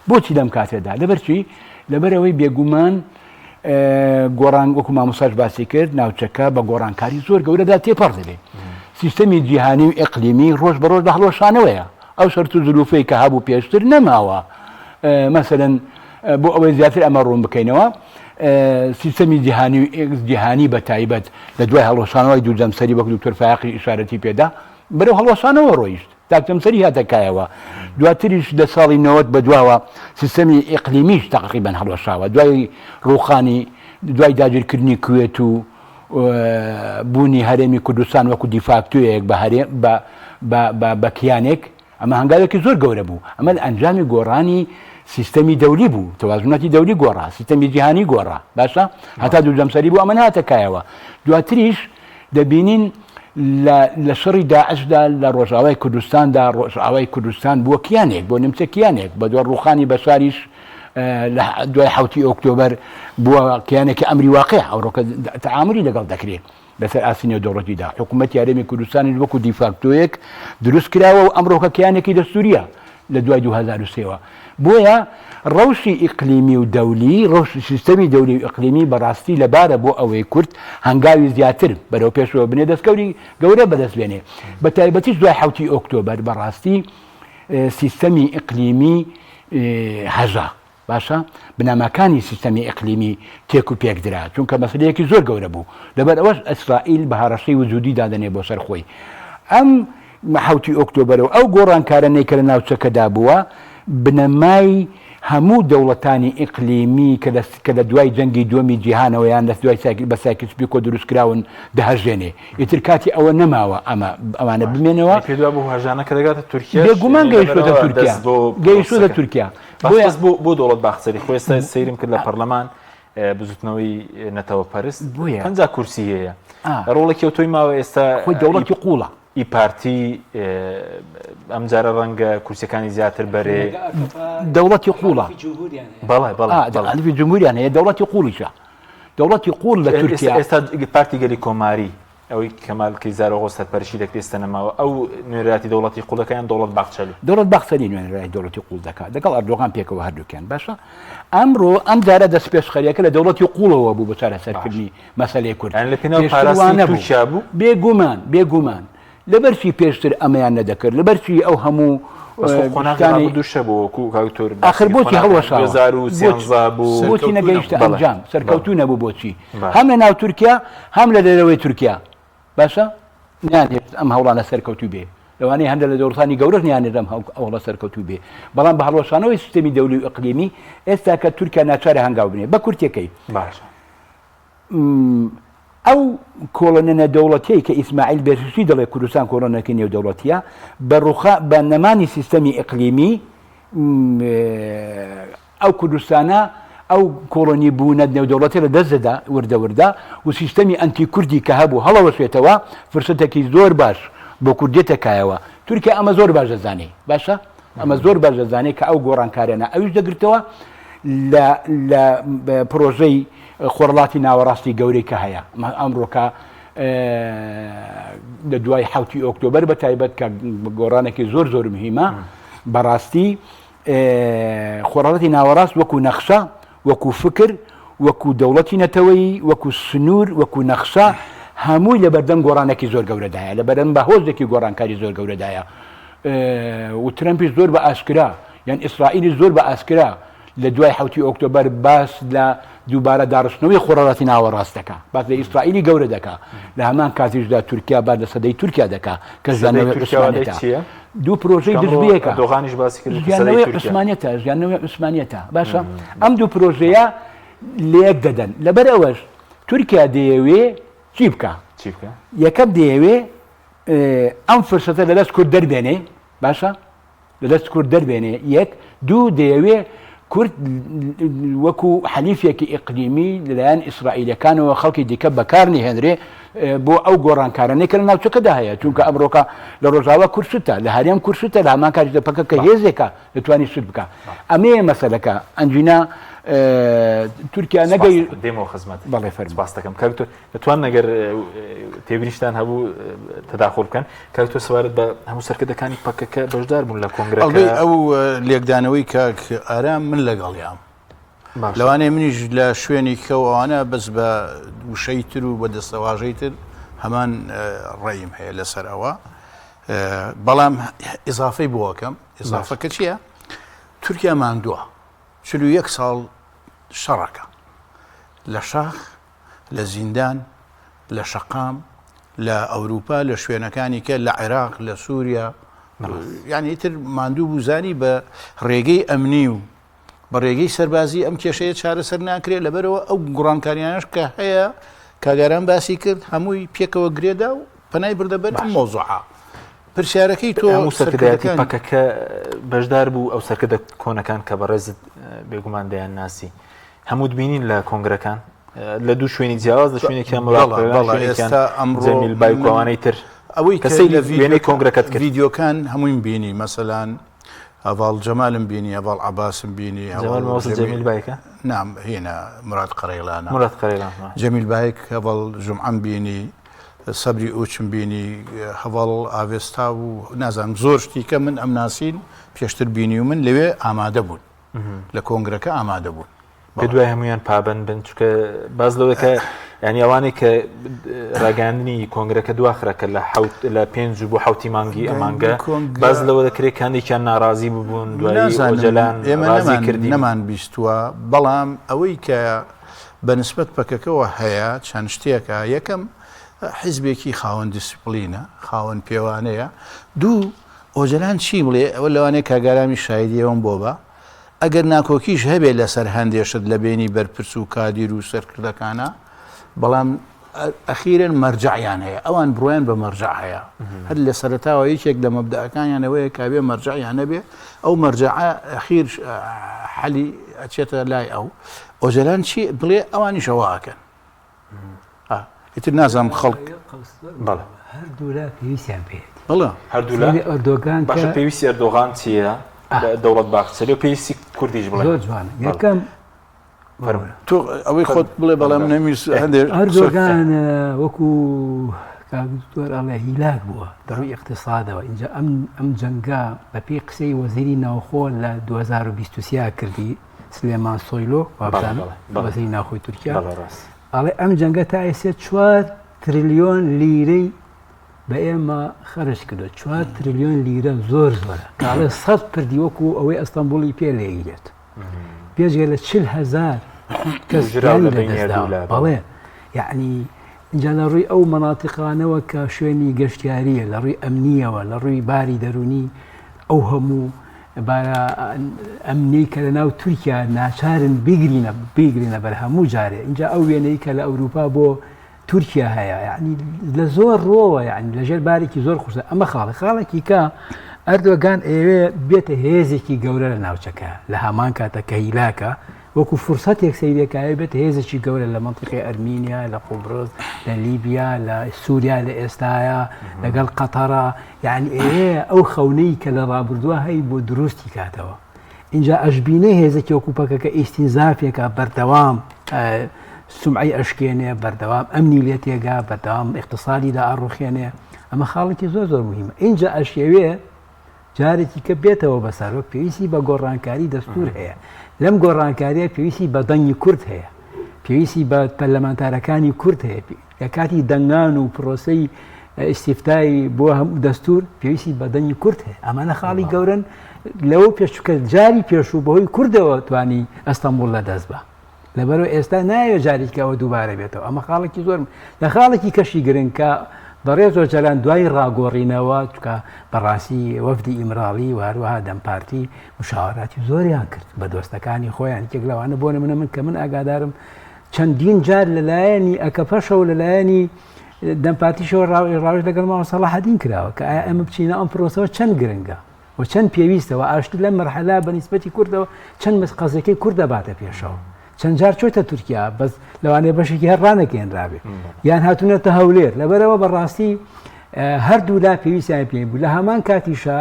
بۆچی لەم کاتەدا لەبەرچی لەبەرەوەی بێگومان گۆڕان وەکو مامۆستاش باسی کرد ناوچەکە بە گۆڕانکاری زۆر گەورەدا تێپەڕ دەبێت سیستەمی جیهانی و ئەقلیمی ڕۆژ بە ڕۆژ هەڵۆشانەوەیە ئەو شەرت و زلوفەی کە هەبوو پێشتر نەماوە مەسەلەن بۆ ئەوەی زیاتر ئەمە ڕوون بکەینەوە سیستەمی جیهانی بە تایبەت لە دوای هەڵۆشانەوەی دوو جەمسەری وەک دکتۆر فایقی ئیشارەتی پێدا بەرەو هەڵۆشانەوە ڕۆیشت تاکتەمسەری هاتەکایەوە دواتریش لە ساڵی 90 بەدواوە سیستەمی ئیقلیمیش تەقریبەن هەڵۆشاوە دوای ڕووخانی دوای داگیرکردنی کوێت و بوونی هەرێمی کوردستان وەکو دیفاکتۆیەک بە کیانێک ئەمە هەنگاوێکی زۆر گەورە بوو ئەمە ئەنجامی گۆڕانی سیستەمی دەولی بوو تەوازونەتی دەولی گۆڕا سیستەمی جیهانی گۆڕا باشە هەتا دوو جەمسەری بوو ئەمە هاتەکایەوە دواتریش دەبینین لە شەڕی داعشدا لە ڕۆژاوای کوردستاندا ڕۆژاوای کوردستان بووە کیانێک بۆ نمچە کیانێک بە دوای ڕووخانی بەشاریش دوای 7 ئۆکتۆبەر بووە کیانێکی ئەمری واقع ئەوڕۆکە تەعاملی لەگەڵ دەکرێت لەسەر ئاسینە دەوڵەتیدا حکوومەتی یارێمی کوردستانی وەکو دیفاکتۆیەک دروست کراوە و ئەمڕۆکە کیانێکی دەستوریە لە دوای 2023ەوە بۆیە ڕەوشی ئیقلیمی و دەولی ڕەوش سیستەمی دەولی و ئیقلیمی بەڕاستی لەبارە بۆ ئەوەی کورد هەنگاوی زیاتر بەرەو پێشەوە بنێ دەستکەوری گەورە بەدەست بێنێ بە تایبەتیش دوای 7 ئۆکتۆبەر بەڕاستی سیستەمی ئیقلیمی هەژا باشە بنامەکانی سیستەمی ئیقلیمی تێک و پێکدرا چونکە مەسلەیەکی زۆر گەورە بوو لەبەر ئەوەش ئیسرائیل بە هەڕەشەی وجودی دادەنێ بۆ سەر خۆی ئەم 7 ئۆکتۆبەرەوە ئەو گۆڕانکارانەی کە لە ناوچەکەدا بووە بنەمای هەموو دەوڵەتانی ئیقلیمی کە لە دوای جەنگی دووەمی جیهانەوە یان لە دوای بە سایکسپیکۆ دروستکراون دەهەژێنێ ئیتر کاتی ئەوە نەماوە ئەمانە بمێنەوە پێدوا بۆ هەژانەکە دەگاتە تورکیا بێگومان گەیشتۆتە تورکیا بۆ دەوڵەت باخچەری خۆی ئێستا سەیرم کرد لە پەرلەمان بزوتنەوەی نەتەوە پەرست 50 کورسی هەیە ڕۆڵێکی تۆی ماوە ئێستا خۆی دەوڵەتی قوڵە ئی پارتی ئەم جارە ڕەنگە کورسەکانی زیاتر بەرێ دەوڵەتی قوڵە بەڵێ جمهوریان هەیە دەوڵەتی قوڵیشە دەوڵەتی قوڵ لە تورکیا ئێستا پارتی گەلی کۆماری ئەوەی کەمال کەیزارەوە سەرپەرشی دەکرێستەنەماوە ئەو نوێراتی دەوڵەتی قوڵەکەیان دەوڵەت باخچەلی دەوڵەت باخچەلی نوێنەرای دەوڵەتی قوڵ دەکات لەگەڵ ئەردۆغان پێکەوە هەردووکیان باشە ئەمڕۆ ئەم جارە دەست پێشخەریەکە لە دەوڵەتی قوڵەوە بوو بۆ چارەسەرکردنی مەسەلەی کورد لە پێناو پاراسی تووشیا بوو بێگومان لەبەرچی پێشتر ئەمەیان نەدەکرد لەبەرچی ئەو هەموو دووشە بۆ کاکتۆر آخر بۆچی هەڵوەشاوە بۆچی نەگەیشتە ئەنجام سەرکەوتوو نەبوو بۆچی هەم لە ناو تورکیا هەم لە دەرەوەی تورکیا باشە نیانێت ئەم هەوڵانە سەرکەوتوو بێ لەوانەیە هەندێک لە دەوڵەتانی گەورەش نیانێت ئەم هەوڵە سەرکەوتوو بێ بەڵام بە هەڵوەشانەوەی سیستەمی دەولی و ئیقلیمی ئێستا کە تورکیا ناچارە هەنگاو بنێ بە کورتەکەی باشە ئەو کۆڵەنە دەوڵەتەی کە ئیسماعیل بێژشتی دەڵێ کوردستان کۆڵەنەکەی نێودەوڵەتیە بە نەمانی سیستەمی ئیقلیمی ئەو کوردستانە ئەو کۆڵۆنی بوونە نێودەوڵەتی لە دەستدا وردەوردا و سیستەمی ئەنتی کوردی کە هەبوو هەڵەوەشێتەوە فرسەتێکی زۆر باش بۆ کوردێتەکایەوە تورکیا ئەمە زۆر باش دەزانێ باشە ئەمە زۆر باش دەزانێت کە ئەو گۆڕانکارێنە ئەوش دەگرتەوە لە پرۆژەی خۆرڵاتی ناوەڕاستی گەورەی کە هەیە ئەمڕۆکە لە دوای 7 ئۆکتۆبەر بە تایبەت کە گۆڕانێکی زۆر زۆر مهمە بەڕاستی خۆرڵاتی ناوەڕاست وەکو نەخشە وەکو فکر وەکو دەوڵەتی نەتەوەی وەکو سنوور وەکو نەخشە هەمووی لە بەردەم گۆڕانێکی زۆر گەورەدایە لە بەردەم بەهۆزێکی گۆڕانکاری زۆر گەورەدایە و ترەمپیش زۆر بە ئاسکرا یان ئیسرائیلی زۆر بە ئاسکرا لە دوای 7 ئۆکتۆبەر باس لە دووبارە داڕشتنەوەی خۆرڵاتی ناوەڕاست دەکا باس لە ئیسرائیلی گەورە دەکا لە هەمان کاتیشدا تورکیا با لە سەدەی تورکیا دەکا کە ژیانەوەی عوسمانیەتە دوو پرۆژەی دژبیەکە دۆغانیش باسی کرد ژیانەوەی عوسمانیەتە ژیانەوەی عوسمانیەتە باشە ئەم دوو پرۆژەیە لێک دەدەن لەبەر ئەوەش تورکیا دەیەوێ چی بکە یەکەم دەیەوێ ئەم فرسەتە لە دەست کورد دەربێنێ باشە لە دەست کورد دەربێنێ یەک دوو دەیەوێ کورد وەکو حەلیفێکی ئیقلیمی لەلایەن ئیسرائیلەکانەوە خەڵکی دیکە بەکارنی هێنرێ بۆ ئەو گۆڕانکارانەی کە لە ناوچەکەدا هەیە چونکە ئەمڕۆکە لە ڕۆژاوە کورسوتە لە هەرێم کورسوتە لە هەمان کاتی دەپەکە کە هێزێکە دەتوانانی سود بکە ئەمەیە مەسەلەکە ئەنجینا تورکیا نەگەی دێمەوە خزمەت بەڵێ فەرموو باس دەکەم کاکتۆر دەتوان نەگەر تێبیریشتان هەبوو تەداخل بکەن کاکتۆر سوارت بە هەموو سەرکردەکانی پەکەکە بەشدار بوون لە کۆنگرەکە ئەو لێکدانەوەی کاک ئارام من لەگەڵیام لەوانەیە منیش لە شوێنی کەوانە بەس بە وشەی تر و بە دەستەواژەی تر هەمان ڕێیم هەیە لەسەر ئەوە بەڵام ئیزافەی بۆکەم ئیزافەکە چییە؟ تورکیا ماندووە 41 ساڵ شەڕەکە لە شاخ لە زیندان لە شەقام لە ئەوروپا لە شوێنەکانی کە لە عێراق لە سووریا یعنی ئیتر ماندوو بوزانی بە ڕێگەی ئەمنی و بە ڕێگەی سەربازی ئەم کێشەیە چارەسەر ناکرێت لەبەرەوە ئەو گوڕانکاریانش کە هەیە کاگاران باسی کرد هەمووی پێکەوە گرێدا و پەنای بردەبەر ئەم مۆزوعە پرسیارەکەی تۆ سەرکردایەتی پەکەکە بەشدار بوو ئەو سەرکردە کۆنەکان کە بەڕێزت بێگومان دەیان ناسی هەموو بینین لە کۆنگرەکان لە دوو شوێنی جیاواز لە شوێنێکی جەمیل بایکوانەی تر ئەوەی کەسی لە وێنەی کۆنگرەکەت کرد ڤیدیۆکان هەمووی بینی مەسەلان ئەڤاڵ جەمالم بینی ئەڤاڵ عەباسم بینی جەمیل بایکە نام هێنا مراد قەڕێڵانە جەمیل بایک هەڤاڵ ژومعەم بینی سەبری ئوچم بینی هەڤاڵ ئاڤێستا و نازانم زۆر شتی کە من ئەم ناسین پێشتر بینی و من لەوێ ئامادە بوون لە کۆنگرەکە ئامادە بوون پێ دوای هەمویان پابند بن چکە باز لەوەی کە ینی ئەوانەی کە ڕاگەاندنی کۆنگرەکە دواخرەکە لە 5 بۆ 7 مانگی ئەمانگە باز لەوە دەکرێت کاندێکیان ناڕازی ببوون دوای ئۆجەلان ڕازی کردی نەمان بیستووە بەڵام ئەوەی کە بەنسبەت پەکەکەەوە هەیە چەند شتێکە یەکەم حیزبێکی خاوەن دیسپلینە خاوەن پێوانەیە دوو ئۆجەلان چی بڵێ ئەوە لەوانەیە کاگارامی شایدیەوەم بۆ بە ئەگەر ناکۆکیش هەبێت لەسەر هەندێشت لە بینی بەرپرس و کادیر و سەرکردەکانە بەڵام ئەخیرن مەرجعیان هەیە ئەوان بڕۆیان بە مەرجع هەیە هەر لە سەرەتاوە یەکێک لە مەبدەعەکانیانەوەیە کابێ مەرجعیان نەبێ ئەو مەرجعە ئەخیر حەلی ئەچێتە لای ئەو ئۆجەلان چی بڵێ ئەوانیشەواکەن ئیتر نازانم خەڵک هەردوو لا پێویستیان پێێت هەردوو لە ئەردۆگان باشە پێویستی ئەردۆغان چییە؟ دەوڵەت باخچەری و پێویستی کوردیش بڵێ زۆر جوانە یەکەم تۆ ئەوەی خۆت بڵێ بەڵام نەویست هەندێک ئەردۆگان وەکو دکتۆر ئەڵێ هیلاک بووە دەڕووی اقتصادەوە اینجا ئەم جەنگا بە پێی قسەی وەزیری ناوخۆ لە 2023 کردی سلێمان سۆیلۆ وەزیری ناوخۆی تورکیا ئەڵێ ئەم جەنگە تا ئێستا 4 تریلیۆن لیرەی بە ئێمە خەرج کردو 4 تریلیۆن لیرە زۆر زۆرە کاڵێ 100 پردی وەکو ئەوەی ئەستەمبوڵی پێ لێگرێت پێشگە لە 40,000 کەس بەڵێ یعنی اینجا لە ڕووی ئەو مەناتیقانەوە کە شوێنی گەشتیاریە لە ڕووی ئەمنیەوە لە ڕووی باری دەرونی ئەو هەموو ئەمنی کە لە ناو تورکیا ناچارن بیگرینە بەر هەموو جارێ اینجا ئەو وێنەی کە لە ئەوروپا بۆ تورکیا هەیە یعنی لە زۆر ڕۆوە یعنی لەژێر بارێکی زۆر خوشە ئەمە خاڵێکی کە ئەردۆگان ئێوێ بێتە هێزێکی گەورە لە ناوچەکە لە هەمان کاتە کە هیلاکە وەکو فرسەتێک سەیرێکایە بێت هێزێکی گەورە لە منطقی ئەرمینیا لە قوبرس لە لیبیا لە سووریا لە ئێستاە لەگەڵ قەتەرە یعنی ئێوێ ئەو خەونەی کە لە ڕابردووە هەی بۆ دروستی کاتەوە اینجا ئەشبینەی هێزێکی وەکوپەکەکە ئیستینزافێکە بەردەوام سمعی ئەشکێنێ بەردەوام ئەمنی لێ تێگا بەردەوام اقتصادیدا ئاڕوخێنێ ئەمە خاڵێکی زۆر زۆر مهمە اینجا ئەشێوێ جارێکی کە بێتەوە بەسەر وەک پێویستی بە گۆڕانکاری دەستور هەیە لەم گۆڕانکاریە پێویستی بە دەنگی کورد هەیە پێویستی بە پەرلەمانتارەکانی کورد هەیە لە کاتی دەنگان و پرۆسەی ئیسیفتایی بۆ هەموو دەستور پێویستی بە دەنگی کورد هەیە ئەمانە خاڵی گەورن لەوە پێشکە جاری پێشوو بەهۆی کوردەوە توانی ئەستەمبوڵ لە دەست بە لەبەرەوە ئێستا نایە جارێکەوە دووبارە بێتەوە ئەمە خاڵێکی زۆر لە خاڵێکی کەشی گرنگ کە بەڕێ زۆر جاران دوای ڕاگۆڕینەوە چکە بەڕاستی وەفدی ئیمراڵی و هەروەها دەمپارتی مشاوراتی زۆریان کرد بە دۆستەکانی خۆیان یەک لەوانە بۆ نمونە من کە من ئاگادارم چەندین جار لەلایەنی ئەکەپەشەوە لەلایەنی دەمپارتیشەوە ڕاوێژ لەگەڵ ماوە سەلاحەدین کراوە کە ئایا ئەمە بچینە ئەم پرۆسەوە چەند گرنگە و چەند پێویستەوە ئاشتی لەم مەرحەلا بە نیسبەتی کوردەوە چەند قەزەکەی کوورد دەباتە پێشەوە چەند جار چۆتە تورکیا بەس لەوانەیە بەشێکی هەر ڕانەکەێنرابێ یان هاتوونەتە هەولێر لەبەرەوە بەڕاستی هەردوو لا پێویستیان پێ بوو لە هەمان کاتیشا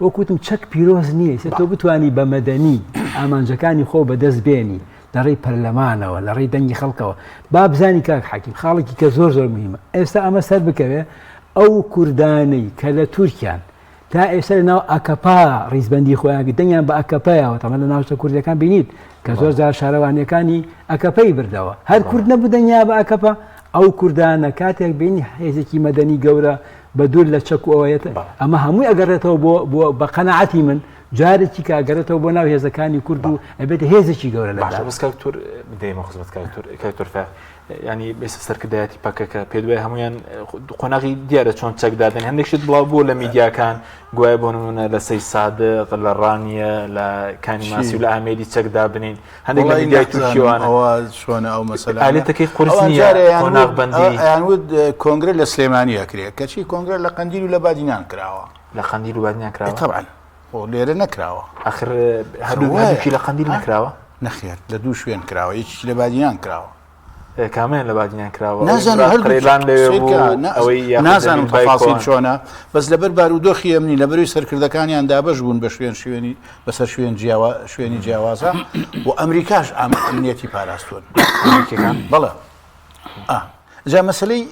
وەکوتم چەک پیرۆز نییە تۆ بتانی بە مەدەنی ئامانجەکانی خۆ بەدەست بێنی لەڕێی پەرلەمانەوە لەڕێی دەنگی خەڵکەوە با بزانی کاک حەکیم خاڵێکی کە زۆر زۆر مهمە ئێستا ئەمە سەر بکەوێ ئەو کوردانەی کە لە تورکیان تا ئێستا لەناو ئەکەپا ڕیزبەندی خۆیان دەنگیان بە ئەکەپایەوە تەمە لە ناوچە کوردەکان بینیت کە زۆر جار شارەوانیەکانی ئەکەپەی بردەوە هەر کورد نەبوو دەنیا بە ئەکەپە ئەو کوردانە کاتێک بینی حێزێکی مەدەنی گەورە بە دوور لە چەک ئەوەیەت ئەمە هەمووی ئەگەڕێتەوە بۆ بە قەنەعەتی من جارێکی کە ئەگەڕێتەوە بۆ ناو هێزەکانی کورد و ئەبێت هێزێکی گەورە لە بەسکەوتور دەیمە خزمەت کاکتۆر فێ ینی بێسە سەرکردایەتی پاکەکە پێ دوای هەمویان قۆناغی دیارە چۆن چەکدادن هەندێکشت بڵاو بوو لە میدیاکان گوایە بۆ نمونە لە سەی سادق لە ڕانیە لە کانی ماسی و لە ئامێری چەکدا بنین هەندێک لە میدیای تورکیەوەوە چۆنە ئەو مەسەلا ئالێتەکەی قورس نییە قۆناغبەندی یانود کۆنگرە لە سلێمانی ئەکرێت کەچی کۆنگرە لە قەندیل و لە بادینان کراوە لە قەندیل و بادینان کراوە طبعا لێرە نەکراوە ئاخر هەردووکی لە قەندیل نکراوە نەخێر لە دوو شوێن کراوە یەکی لە بادینان کراوە کامیان لە بادینیان کراوە نازانم تەفاسیل چۆنە بەس لەبەر بارودۆخی ئەمنی لەبەروی سەرکردەکانیان دابەش بوون بە شوێنی بەسەر شوێنی جیاوازە و ئەمریکاش ئەمنیەتی پاراستون بەڵێ جا مەسلەی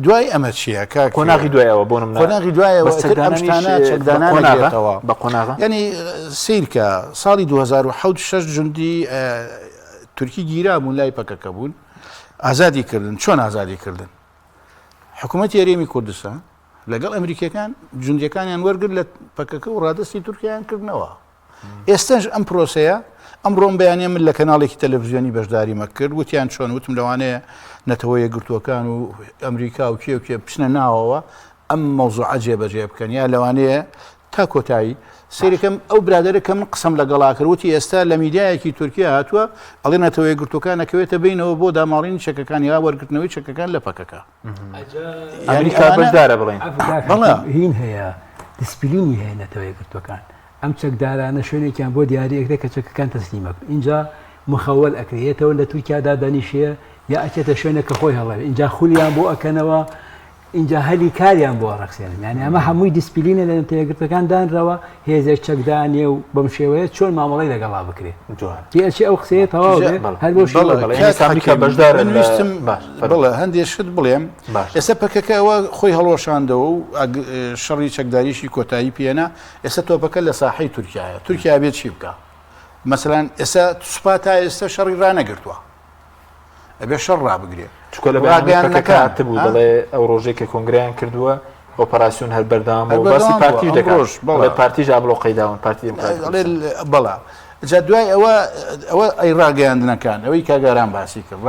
دوای ئەمە چییە کۆناغی دوایەوە بۆ کۆناغی دوایەوە ئەمشتانە چەکدانانەوە بە قۆناغ ینی سیرکە ساڵی 2006 جوندی تورکی گیرا بوون لای پەکەکە بوون ئازادی کردن چۆن ئازادی کردن حکوومەتی هەرێمی کوردستان لەگەڵ ئەمریکەکان جوندەکانیان وەرگرت لە پەکەکە و ڕادستی تورکیان کردنەوە ئێستاش ئەم پرۆسەیە ئەمڕۆم بەیانێ من لە کەناڵێکی تەلەڤیزیۆنی بەشداری مەکرد وتیان چۆن وتم لەوانەیە نەتەوە یەکگرتووەکان و ئەمریکا و کێ بچنە ناوەوە ئەم مەوزوعە جێبەجێ بکەن یا لەوانەیە تا کۆتایی سێرەکەم ئەو برادەرە کە من قسەم لەگەڵا کردوتی ئێستا لە میدیایەکی تورکیا هاتووە ئەڵێ نەتەوە یەکگرتووەکان نەکەوێتە بینەوە بۆ داماڵینی چەکەکانی یا وەرگرتنەوەی چەکەکان لە پەکەکە ئەمریکا بەشدارە بڵێن هین هەیە دسپلینی هەیە نەتەوە یەکگرتووەکان ئەم چەکدارانە شوێنێکیان بۆ دیارەکرێت کە چەکەکان تەسلیمە اینجا مخەوەل ئەکرێتەوە لە تورکیادا دانیشەیە یا ئەچێتە شوێنە کە خۆی هەڵێ اینجا خولیان بۆ ئەکەنەوە اینجا هەلی کاریان بۆ ڕەخسێنن یعنی ئەمە هەمووی دیسپلینە لە تێگرتەکان دانراوە هێزێک چەکدانێ و بەم شێوەیە چۆن مامەڵی لەگەڵا بکرێت پێچی ئەو قسەیە تەواو هەر بۆ بڵێ هەندێک شت بڵێم ئێستا پەکەکەەوە خۆی هەڵۆشاندەوە و شەڕی چەکداریشی کۆتایی پێێنە ئێستا تۆپەکە لە ساحەی تورکایە تورکیا بێت چی بکە مەسەلاً ئێستا سوپا تا ئێستا شەڕی ڕانەگرتووە ئەبێ شەڕ ڕابگرێت چکە لە بەیانەکە بوو دەڵێ ئەو ڕۆژێک کە کۆنگریان کردووە ئۆپەراسیۆن هەر بەردەوام بۆ باسی پارتی دەکڕۆژ بەڵێ پارتی ژابلۆ قەیداون پارتی بەڵا جا دوای ئەوە ئەی ڕاگەیاندنەکان ئەوەی کاگاران باسی کرد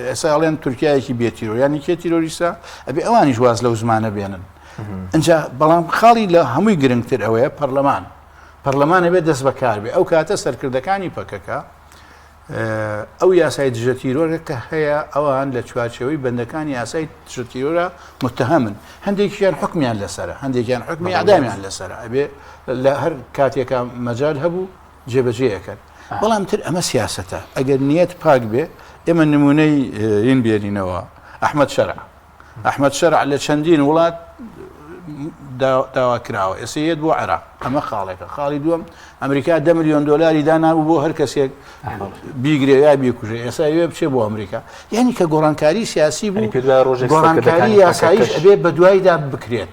ئێستا ئەڵێن تورکایەکی بێتیرۆ ینی کێ تیرۆریسا ئەبێ ئەوانیش واز لەو زمانە بێنن ئەجا بەڵام خاڵی لە هەمووی گرنگتر ئەوەیە پەرلەمانە بێت دەست بەکار بێ ئەو کاتە سەرکردەکانی پەکەکە ئەو یاسای دژە تیرۆرە کە هەیە ئەوان لە چوارچەوەی بەندەکانی یاسای دژە تیرۆرە متهمن هەندێکیان حکمیان لەسرە هەندێکیان حکمی ئەعدامیان لەسرە ئەبێ لە هەر کاتێکە مەجال هەبوو جێبەجێەکەن بەڵام تر ئەمە سیاسەتە ئەگەر نیەت پاک بێ ئێمە نمونەی هین بێنینەوە ئەحمەد شەرع لە چەندین وڵات داوا کراوە ئێسەیەت بۆ عێراق ئەمە خاڵێکە خاڵی دووەم ئەمریکا 10 ملیۆن دلاری دانابوو بۆ هەر کەسێک بیگرێ یا بیکوژێ ئێستا وێ بچێ بۆ ئەمریکا یعنی کە گۆڕانکاری سیاسی بوو گۆڕانکاری یاساییش ئەبێ بە دوایدا بکرێت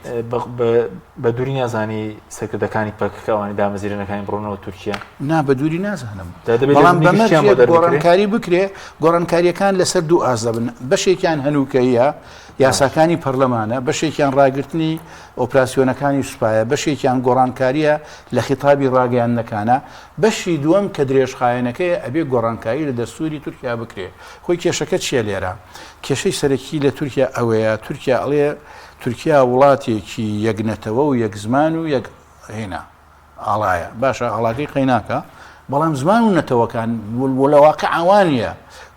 بە دووری نازانی سەرکردەکانی پەکەکەوانی دامەزیرەکانی بڕۆنەوە تورکیا نا بە دووری نازانم بەڵام بەمەرجێت گۆڕانکاری بکرێ گۆڕانکاریەکان لەسەر دوو ئاز دەبن بەشێکیان هەنووکەیە یاساکانی پەرلەمانە بەشێکیان ڕاگررتنی ئۆپراسیۆنەکانی سوپایە بەشێکیان گۆڕانکاریە لە خیتابی ڕاگەیاندنەکانە بەشی دووەم کە درێژخایەنەکەی ئەبێ گۆڕانکاری لە دەستوری تورکیا بکرێ خۆی کێشەکە چیە لێرە کێشەی سەرەکی لە تورکیا ئەوەیە تورکیا ئەڵێ تورکیا وڵاتێکی یەکنەتەوە و یەک زمان و یەک هێنا ئاڵایە باشە ئاڵاکەی قەیناکە بەڵام زمان و نەتەوەکان لە واقع ئەوانە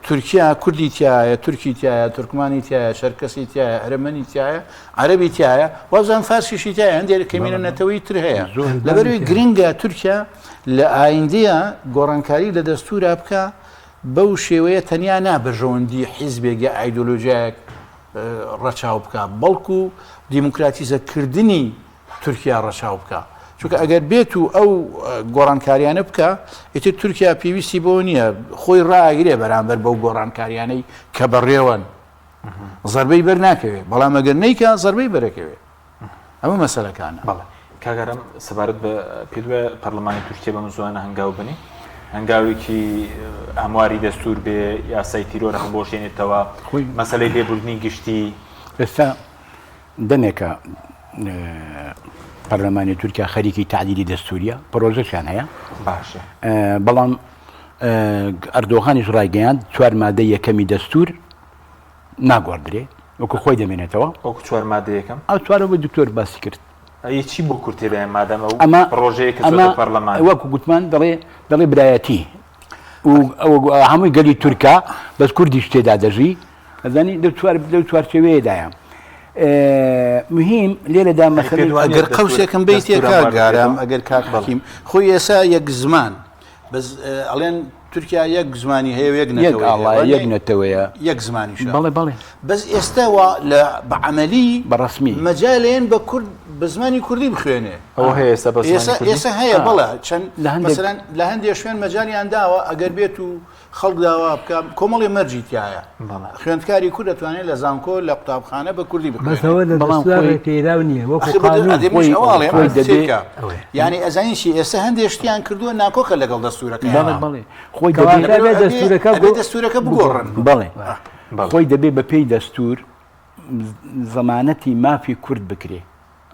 تورکیا کوردی تایە تورکی تایە تورکمانی تایە شەرکەسی تایە ئەرمەنی تایە عەرەبی تایە وازان فارسیشی تایە هەندێک کەمینە نەتەوەی تر هەیە لەبەروی گرنگە تورکیا لە ئایندەیە گۆڕانکاری لە دەستورا بکە بەو شێوەیە تەنیا نابژەوەندی حیزبێک یا ئایدۆلۆژیایەک ڕەچاو بکە بەڵکو دیموکراتیزەکردنی تورکیا ڕەچاو بکە چونکە ئەگەر بێت و ئەو گۆڕانکاریانە بکە ئیتر تورکیا پێویستی بۆ نییە خۆی ڕاگرێ بەرامبەر بەو گۆڕانکاریانەی کە بەڕێوەن زەربەی بەرناکەوێت بەڵام ئەگەر نەیکە زەربەی بەرەکەوێت ئەمە مەسەلەکانە بەڵێ کاگەرم سەبارەت بە پێدوێ پەرلەمانی تورکیا بە زوانە هەنگاو بنی هەنگاوێکی هەمواری دەستور بێ یاسای تیرۆرە بۆشێنێتەوە مەسەلەی لێبوردنی گشتی ئێستا دەمێکە پەرلەمانی تورکیا خەریکی تعدیلی دەستوریە پرۆژەشیان هەیە باشە بەڵام ئەردۆغانیش ڕایگەیاند 4 مادەی یەکەمی دەستور ناگواردرێ وەکو خۆی دەمێنێتەوە وەکو 4 مادە یەکەم ئەو 4 بۆ دکتۆر باسی کرد چی بۆ کورتێدایان مادەمە و ڕۆژەیەکە پەرلەمان وەکو گوتمان دەڵێ برایەتی هەمووی گەلی تورکا بەس کوردیش تێدا دەژی ئەزانی لەو چوارچێوەیەدایە مهم لێرەدا مەسەلەی ئەگەر قەوسێکم بیتێ کارگارم ئەگەر کاکبڵیم خۆی ئێسا یەک زمان بەس ئەڵێن تورکیا یەک زمانی هەیە یەک نەتەوەیە یەک زمانیش بەڵێ بەس ئێستاوە لە بەعەمەلی بەڕسمی مەجالێن بە کورد بە زمانی کوردی بخوێنێ ئەوە هەیە ئێستا هەیە بەڵێ چەند لە هەندێک شوێن مەجالیان داوە ئەگەر بێت و خەڵک داوا بکە کۆمەڵی مەرجی تایە خوێندکاری کورد دەتوانێت لە زانکۆ لە قوتابخانە بە کوردی بخوێنێت تێدا نییە یعنی ئەزانیشی ئێستا هەندێک شتیان کردووە ناکۆکە لەگەڵ دەستورەکە دەستورەکە بگۆڕن بەڵێ خۆی دەبێ بە پێی دەستور زەمانەتی مافی کورد بکرێ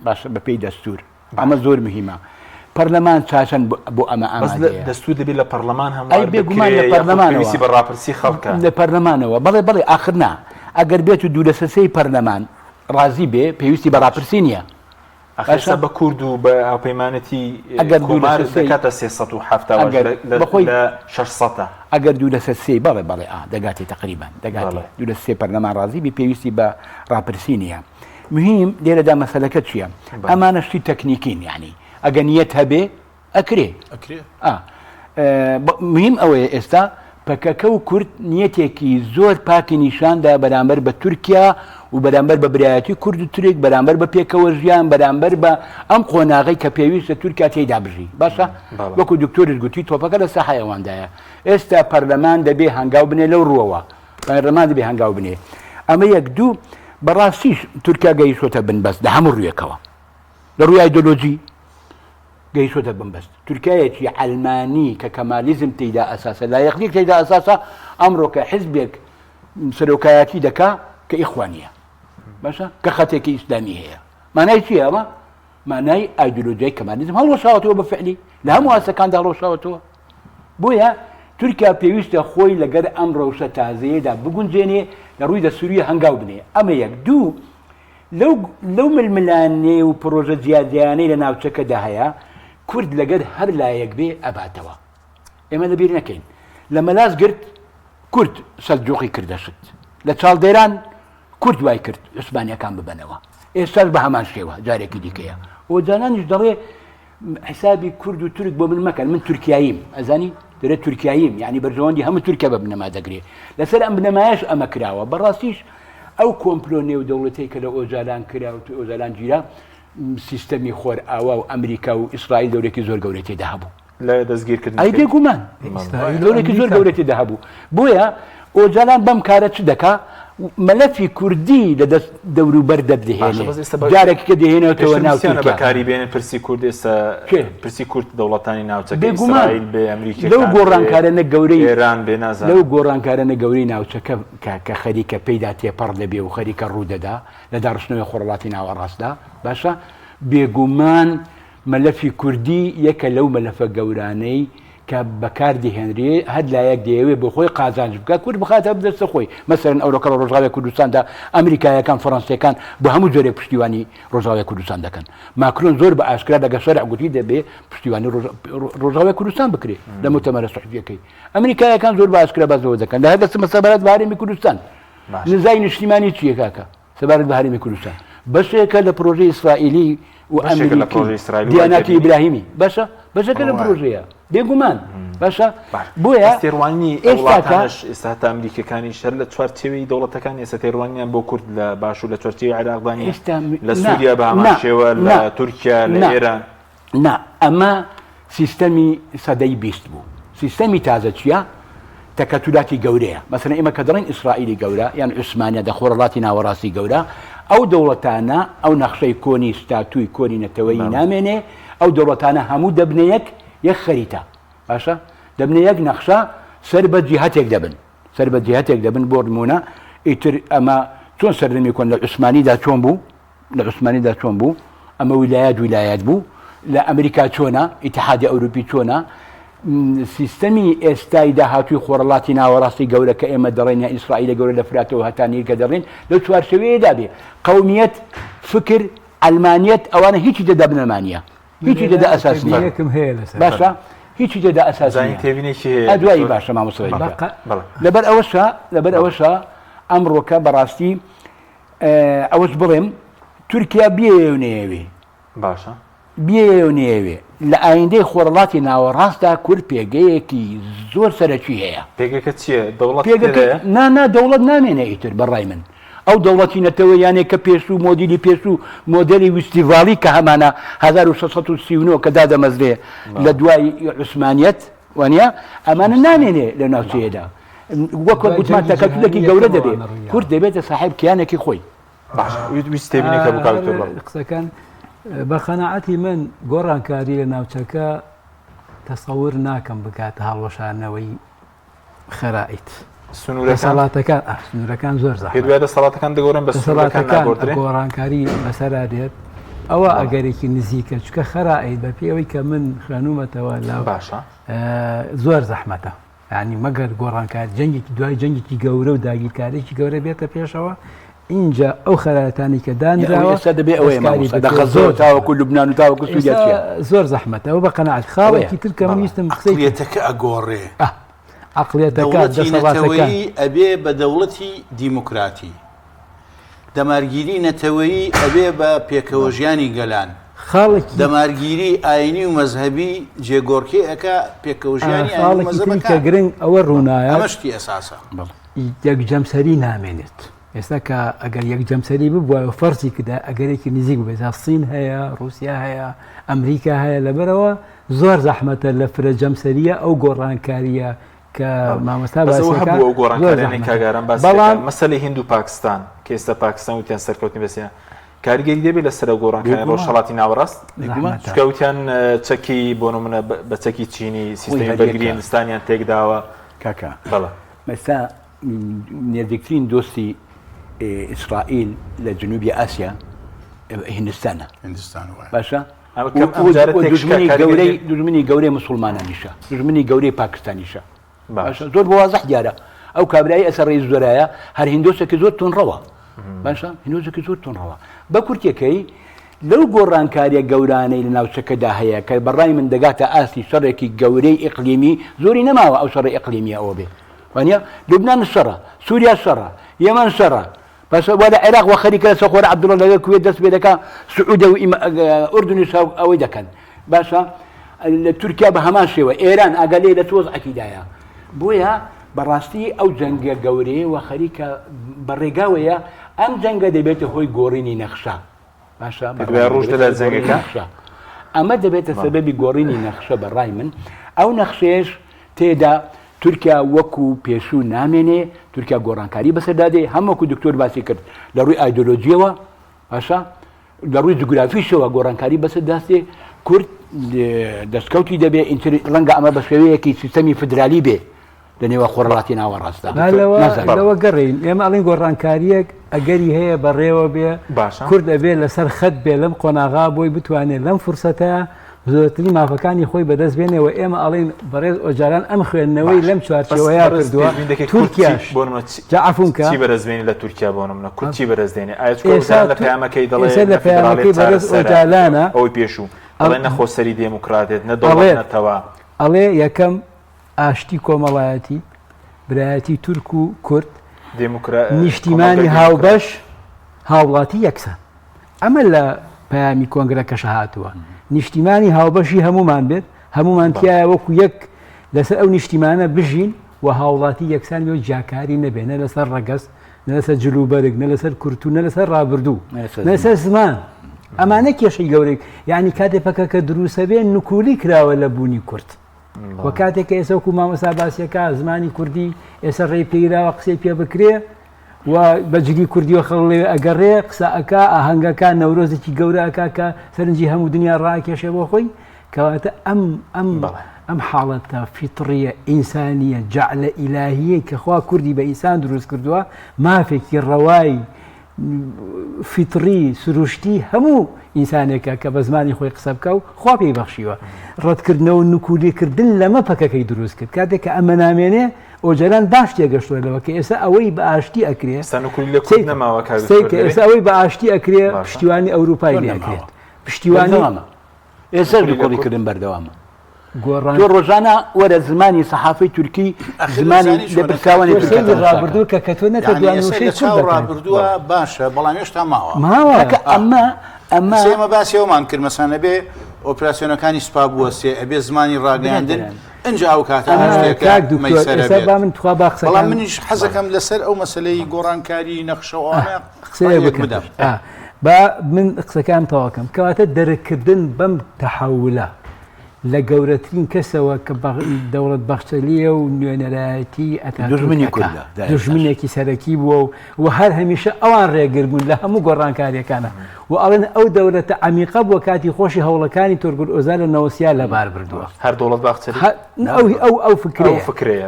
باشە بە پێی دەستور ئەمە زۆر مهمە پەرلەمان چاشن بۆ ئەمە ئامادەیە دەستور دەبێت لە پەرلەمان هەموو بێگومان لە پەرلەمانەوە بەڕاپرسی خەڵکە لە پەرلەمانەوە بەڵێ ئاخرنا ئەگەر بێت و دوو لە سەسەی پەرلەمان ڕازی بێ پێویستی بەڕاپرسی نییە ئەخسا بە کورد و بە ئەوپەیمانەتی کۆمار دەکاتە 370 لە 600 ئەگەر دوو لە سەسەی بەڵێ دەگاتی تقریبان دەگاتێ دوو لە سێ پەرلەمان ڕازی بێ پێویستی بە ڕاپرسی نییە مهم لێرەدا مەسەلەکە چییە ئەمانە شتی تەکنیکین یعنی ئەگە نیەت هەبێ ئەکرێ مهم ئەوەیە ئێستا پەکەکە و کورد نیەتێکی زۆر پاکی نیشاندا بەرامبەر بە تورکیا و بەرامبەر بە برایەتی کورد و تورک بەرامبەر بە پێکەوە ژیان بەرامبەر بە ئەم قۆناغی کە پێویستە تورکیا تێیدا بژی باشە وەکو دکتۆرش گوتی تۆپەکە لە ساحای ئەوەندایە ئێستا پەرلەمان دەبێ هەنگاو بنێ لەو ڕووەوە پەرلەمان دەبێ هەنگاو بنێ ئەمە یەک دوو بەڕاستیش تورکیا گەیشتۆتە بنبەست لە هەموو ڕوویەکەوە لە ڕووی ئایدۆلۆجی گەیشتۆتە بنبەست تورکایەکی ئەلمانی کە کەمالیزم تێیدا ئەساسە لایەقلیک تێیدا ئەساسە ئەمڕۆ کە حیزبێک سەرۆکایەتی دەکا کە ئیخوانیە باشە کە خەتێکی ئیسلامی هەیە مانای چی ئەمە مانای ئایدۆلۆژیای کەمالیزم هەڵوەشاوەتەوە بە فعلی لە هەموو ئاسەکاندا هەڵوەشاوەتەوە بۆیە تورکیا پێویستە خۆی لەگەر ئەم ڕەوشە تازەیەدا بگونجێنێ لە ڕووی دەسووریە هەنگاو بنێ ئەمە یەک دوو لەو ململانێ و پرۆژە جیادیانەی لە ناوچەکەدا هەیە کورد لەگەر هەر لایەک بێ ئەباتەوە ئێمە لەبیر نەکەین لە مەلاز گرت کورد سەلجوقی کردەشت لە چاڵدێران کورد وای کرد عوسمانیەکان ببنەوە ئێستاش بە هەمان شێوە جارێکی دیکەیە ئەو جانانیش دەڵێ حسابی کورد و تورک بۆ من مەکەن من تورکیاییم ئەزانی دەرێت تورکیاییم یعنی بەرژەوەندی هەموو تورکیا بە بنەما دەگرێت لەسەر ئەم بنەمایش ئەمە کراوە بەڕاستیش ئەو کۆمپلۆ نێودەوڵەتەی کە لە ئۆزالان کرا و ئۆزالان گیرا سیستەمی خۆر ئاوا و ئەمریکا و ئیسرائیل دەورێکی زۆر گەورەی تێدا هەبوو لە دەستگیرکردن ئەی بێگومان دەورێکی زۆر گەورەی تێدا هەبوو بۆیە ئۆزالان بەم کارە چ دەکا مەلەفی کوردی لە دەست دەوروبەر دەدەهێنێ جارێکی کە دەهێنێتەوە ناو تورکیا بەکاری بێنن پرسی کورد ئێستا پرسی کورد دەوڵەتانی ناوچەکە بێگومان ئیسرائیل بێ ئەمریکا لەو گۆڕانکارانە گەورەی ئێران بێ نازانم لەو گۆڕانکارانە گەورەی ناوچەکە کە خەریکە پێیدا تێپەڕ دەبێ و خەریکە ڕوودەدا لە داڕشتنەوەی خۆرهەڵاتی ناوەڕاستدا باشە بێگومان مەلەفی کوردی یەکە لەو مەلەفە گەورانەی کە بەکار دەهێنرێ هەر لایەک دەیەوێ بۆ خۆی قازانج بکە کورد بخاتە بدەستە خۆی مەسەرەن ئەوڕۆکە لە ڕۆژاوای کوردستاندا ئەمریکایەکان فەڕەنسیەکان بە هەموو جۆرێک پشتیوانی ڕۆژاوای کوردستان دەکەن ماکرۆن زۆر بە ئاشکرا لەگە شەرع گوتی دەبێ پشتیوانی ڕۆژاوای کوردستان بکرێت لە مؤتەمەرە سەحیفیەکەی ئەمریکایەکان زۆر بە ئاشکرا بازەوە دەکەن لە هەر سەبارەت بە هەرێمی کوردستان نزای نیشتیمانی چییە کاکە سەبارەت بە هەرێمی کوردستان بەشێکە لە پرۆژەی ئیسرائیلی و ئەمریکی دیاناتی ئیبراهیمی باشە بەشەکە لە پرۆژەیە بێگومان باشە بۆیە تێڕوانی وڵاتانش ئێستا هەتا ئەمریکەکانی شەر لە چوارچێوەی دەوڵەتەکان ئێستا تێڕوانیان بۆ کورد لە باش و لە چوارچێوی عێراقدانی لە سووریا بە هەمان شێوە لە تورکیا لە ئێران نا ئەمە سیستەمی سەدەی بیست بوو سیستەمی تازە چییە تەکەتولاتی گەورەیە مەسەلەن ئێمە کە دەڵێن ئیسرائیلی گەورە یان عوسمانیە دەخۆڕەڵاتی ناوەڕاستی گەورە ئەو دەوڵەتانە ئەو نەخشەی کۆنی ستاتوی کۆنی نەتەوەی نامێنێ ئەو دەوڵەتانە هەموو دەبنەیەک یەک خەریتە باشە دەبنە یەک نەخشە سەر بە جیهەتێک دەبن سەر بە جیهەتێک دەبن بۆ نمونە ئیتر ئەمە چۆن سەردەمی کۆن لە عوسمانیدا چۆن بوو لە عوسمانیدا چۆن بوو ئەمە ویلایەت بوو لە ئەمریکا چۆنە ئیتحادی ئەوروپی چۆنە سیستەمی ئێستای داهاتووی خۆرهەڵاتی ناوەڕاستی گەورە کە ئێمە دەڕێن یا ئیسرائیلە گەورە لە فراتەوە هەتا نیرکە دەڕێن لەو چوارچێوەیەدا بێ قەومیەت فکر ئەلمانیەت ئەوانە هیچی دەدا بنەمانیە هیچی دەدا ئەساس نییە باشە هیچی دەدا ئەساس دوایی باشە مامۆستای لەبەر ئەوەشە ئەمڕۆکە بەڕاستی ئەوەش بڵێم تورکیا بێنێوێ باشە بێنێوێ لە ئایندەی خۆرهەڵاتی ناوەڕاستدا کورد پێگەیەکی زۆر سەرەکی هەیە پێگەکە چییە دەوڵەت نا دەوڵەت نامێنێ ئیتر بەڕای من ئەو دەوڵەتی نەتەوە یانێک کە پێشوو مۆدیلی پێشوو مۆدلی ویستیڤالی کە هەمانە 1639 کە دادەمەزرێ لە دوای عوسمانیەت وانە ئەمانە نامێنێ لە ناوچەیەدا وەکو گوتمان تەکەتولێکی گەورە دەبێت کورد دەبێتە ساحب کیانێکی خۆی ویستێبینێکە بکاتۆ قسەکان بە خەناعەتی من گۆڕانکاری لە ناوچەکە تەسەور ناکەم بکاتە هەڵوەشانەوەی خەرائیت سنوورەکان زۆر زەحمەتە سەڵاتەکان دەگۆڕن بە سەڵاتەکان گۆڕانکاری بەسەرا دێت ئەوە ئەگەرێکی نزیکە چکە خەرائیت بە پێوەی کە من خوێنومەتەوە لە باشە زۆر زەحمەتە یعنی مەگەر گۆڕانکار جەنگێکی دوای جەنگێکی گەورە و داگیرکارێکی گەورە بێتە پێشەوە اینجا ئەو خەراتانی کە دانراوە دەبێ ئەوەیە تاوەکو لوبنان و تاوەکو سووریا زۆر زەحمەتە ئەو بە قەناعەت خاڵێکی تر کە ویستم عەقڵیەتەکە ئەگۆڕێ عەقڵیەتەکە دەسەڵاتەکەی ئەبێ بە دەوڵەتی دیموکراتی دەمارگیری نەتەوەیی ئەبێ بە پێکەوە ژیانی گەلان خاڵێکی دەمارگیری ئاینی و مەزهبی جێگۆڕکی ئەکە پێکەوژیانی ئاینی خاڵێکی کە مەزهبەکان گرنگ ئەوە ڕوونایە ئەمەشتی ئەساسە یەکجەمسەری نامێنێت ئێستا کە ئەگەر یەکجەمسەری ببووە فەرزی کدا ئەگەرێکی نزیک بێت سین هەیە رووسیا هەیە ئەمریکا هەیە لەبەرەوە زۆر زەحمەتە لە فرە جەمسەریە ئەو گۆڕانکاریە کە مامۆستا هەبوو گۆڕانکارێنی کاگاران بەڵام مەسەلی هند و پاکستان کە ئێستا پاکستان وتیان سەرکەوتنی بەسیە کاریگەری دەبێت لەسەر گۆڕانکاری ڕۆژهەڵاتی ناوەڕاست چکەوتیان چەکی بۆ نمونە بە چەکی چینی سیستەمی بەرگری هندستانیان تێکداوە کاکە بەڵێ مەستا نێردەکترین دۆستی ئیسرائیل لە جنوبی ئاسیا هندستانە باشە دژمنی گەورەی مسلمانانیشە دژمنی گەورەی پاکستانیشە باشە زۆر بە وازەح دیارە ئەو کابرایی ئەسەر ڕێی زۆرایە هەر هندۆسێکی زۆر تونڕەوە باشە هندۆسێکی زۆر تونڕەوە بە کورتەکەی لەو گۆڕانکاریە گەورانەی لە ناوچەکەدا هەیە کە بەڕای من دەگاتە ئاستی شەڕێکی گەورەی ئیقلیمی زۆری نەماوە ئەو شەڕی ئیقلیمی ئەوە بێ وانە لوبنان شەڕە سووریا شەڕە یەمان شەڕە بس ولا عراق وخليك سخور عبد الله الكويت دس بيدك سعودي واردن او دكن باشا تركيا بهمان شيء وايران اقل لتوز اكيدايا بويا براستي او جنگ قوري وخليك بريقاويا ام جنگ دبيته هوي غوريني نخشا باشا روج دل زنگك اما دبيته سبب غوريني نخشا برايمن او نخشيش تيدا تورکیا وەکو پێشوو نامێنێ تورکیا گۆڕانکاری بەسەردادێ هەمووەکو دکتۆر باسی کرد لە ڕووی ئایدۆلۆجیەوە باشە لە ڕووی جوگرافیشەوە گۆڕانکاری بەسەرداستێ کورد دەستکەوتی دەبێ ڕەنگە ئەمە بە شێوەیەکی سیستەمی فدرالی بێ لە نێوە خۆڕەڵاتی ناوەڕاستدا لەوە گەڕین ئێمە ئەڵین گۆڕانکاریەک ئەگەری هەیە بەڕێوە بێ کورد ئەبێ لەسەر خەت بێ لەم قۆناغا بۆی بتوانێت لەم فرسەتە زۆرترین مافەکانی خۆی بەدەست بێنەوە ئێمە ئەڵین بەڕێز ئۆجاران ئەم خوێندنەوەی لەم چوارچێوەیە کردووە تورکیاش جعفونکە چی بەرزبێنی لە تورکیا بۆ نمونە کورد چی بەرزدێنێ ئایا لە پەیامەکەی دەڵێ لە پەیامەکەی بەڕێز ئۆجالانە ئەوەی پێشوو ئەڵێ نەخۆسەری دێموکراتێت نەدەوڵەتەوە ئەڵێ یەکەم ئاشتی کۆمەڵایەتی برایەتی تورک و کورد نیشتیمانی هاوبەش هاوڵاتی یەکسان ئەمە لە پەیامی کۆنگرەکەش هاتووە نیشتیمانی هاوبەشی هەمومان بێت هەمومان تایە وەکو یەک لەسەر ئەو نیشتیمانە بژین و هاوڵاتی یەکسان بێ جاکاری نەبێنە لەسەر ڕەگەست نە لەسەر جلوبەرگ نە لەسەر کورت و نە لەسەر ڕابردوو نەسەر زمان ئەمانە کێشەی گەورەی یعنی کاتێک پەکەکە دروسە بێ نکولی کراوە لە بوونی کورد و کاتێککە ئێستا وەکو مامۆستا باسیەکە زمانی کوردی ئێستا ڕێی پێیراوە قسەی پێ بکرێ و بەجلی کوردیوە خەڵێ ئەگەڕێ قسە ئەکا ئاهەنگەکان نەورۆزێکی گەورەکە کە سەرنجی هەموو دنیا ڕاکێشێ بۆ خۆی کەواتە ئەم حاڵەتە فیتڕیە ئینسانیە جەعلە ئیلاهیە کە خوا کوردی بە ئینسان دروست کردووە مافێکی ڕەوای فیتڕی سروشتی هەموو ئینسانێکە کە بە زمانی خۆی قسە بکە و خوا پێی بەخشیوە ڕەتکردنەوە نکولیکردن لەمە پەکەکەی دروست کرد کاتێک کە ئەمە نامێنێ ئۆجاران باش تێگەشتووە لەوە کە ئێستا ئەوەی بە ئاشتی ئەکرێ ئێستا ئەوەی بە ئاشتی ئەکرێ پشتیوانی ئەوروپای لێکرێت پشتیوانی ئێستا کۆڵیکردن بەردەوامە تۆ ڕۆژانە وەرە زمانی سەحافەی تورکی زمانی لەبرساوانی ڕابردوو کە کە تۆ نەتەدوانوشەی ڕابردووە باشە بەڵام هێشتا ماوە ئەمە باسیەوەمان کرد مەسانە بێ ئۆپراسیۆنەکانی سوپا بووە سێ ئەبێ زمانی ڕاگەاندن ئەنج ئەو کاتەڵام منیش حەزەکەم لەسەر ئەو مەسلەی گۆڕانکاری نەخشەوانە قسەیە بدەم با من قسەکان تەواکەم کەواتە دەرەکردن بەم تەحەولە لە گەورەترین کەسەوە کە دەوڵەت بەخشەلیە و نوێنەرایەتی دژمنێکی سەرەکی بووە و هەر هەمیشە ئەوان ڕێگر بوون لە هەموو گۆڕانکاریەکانە و ئەڵێن ئەو دەولەتە عەمیقە بووە کاتی خۆشی هەوڵەکانی تۆرگل ئۆزار لە نەوەسیا لەبار بردووە هەر دەوڵەت بەخشەلی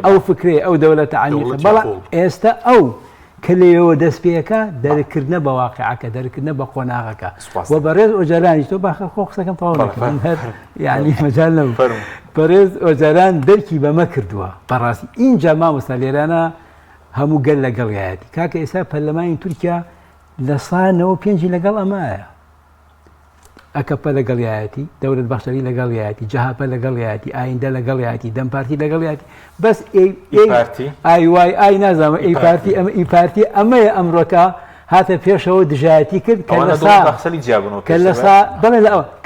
ئەو فکرەیە ئەو دەولەتە عەمیقە بەڵام ئێستا ئەو کە لێەوە دەست پێەکە دەرکردنە بە واقعەکە دەرکردنە بە قۆناغەکە و بەڕێز ئۆجارانی تۆ باخە خۆ قسەکەم تەواو دەکەم هەر یعنی مەجال نەبوو بەڕێز ئۆجاران دەرکی بەمە کردووە بەڕاستی اینجا مامۆستا لێرانە هەموو گەل لەگەڵیایەتی کاکە ئێستا پەرلەمانی تورکیا لە 195 لەگەڵ ئەمایە ئەکەپە لەگەڵیایەتی دەوڵەت بەخشەری لەگەڵیایەتی جەهاپە لەگەڵیایەتی ئایندە لەگەڵیایەتی دەمپارتی لەگەڵیایەتی بەس ئای نازانمە ئەی پارتی ئەمە ئەی پارتی ئەمەیە ئەمڕۆکە هاتە پێشەوە دژایەتی کرد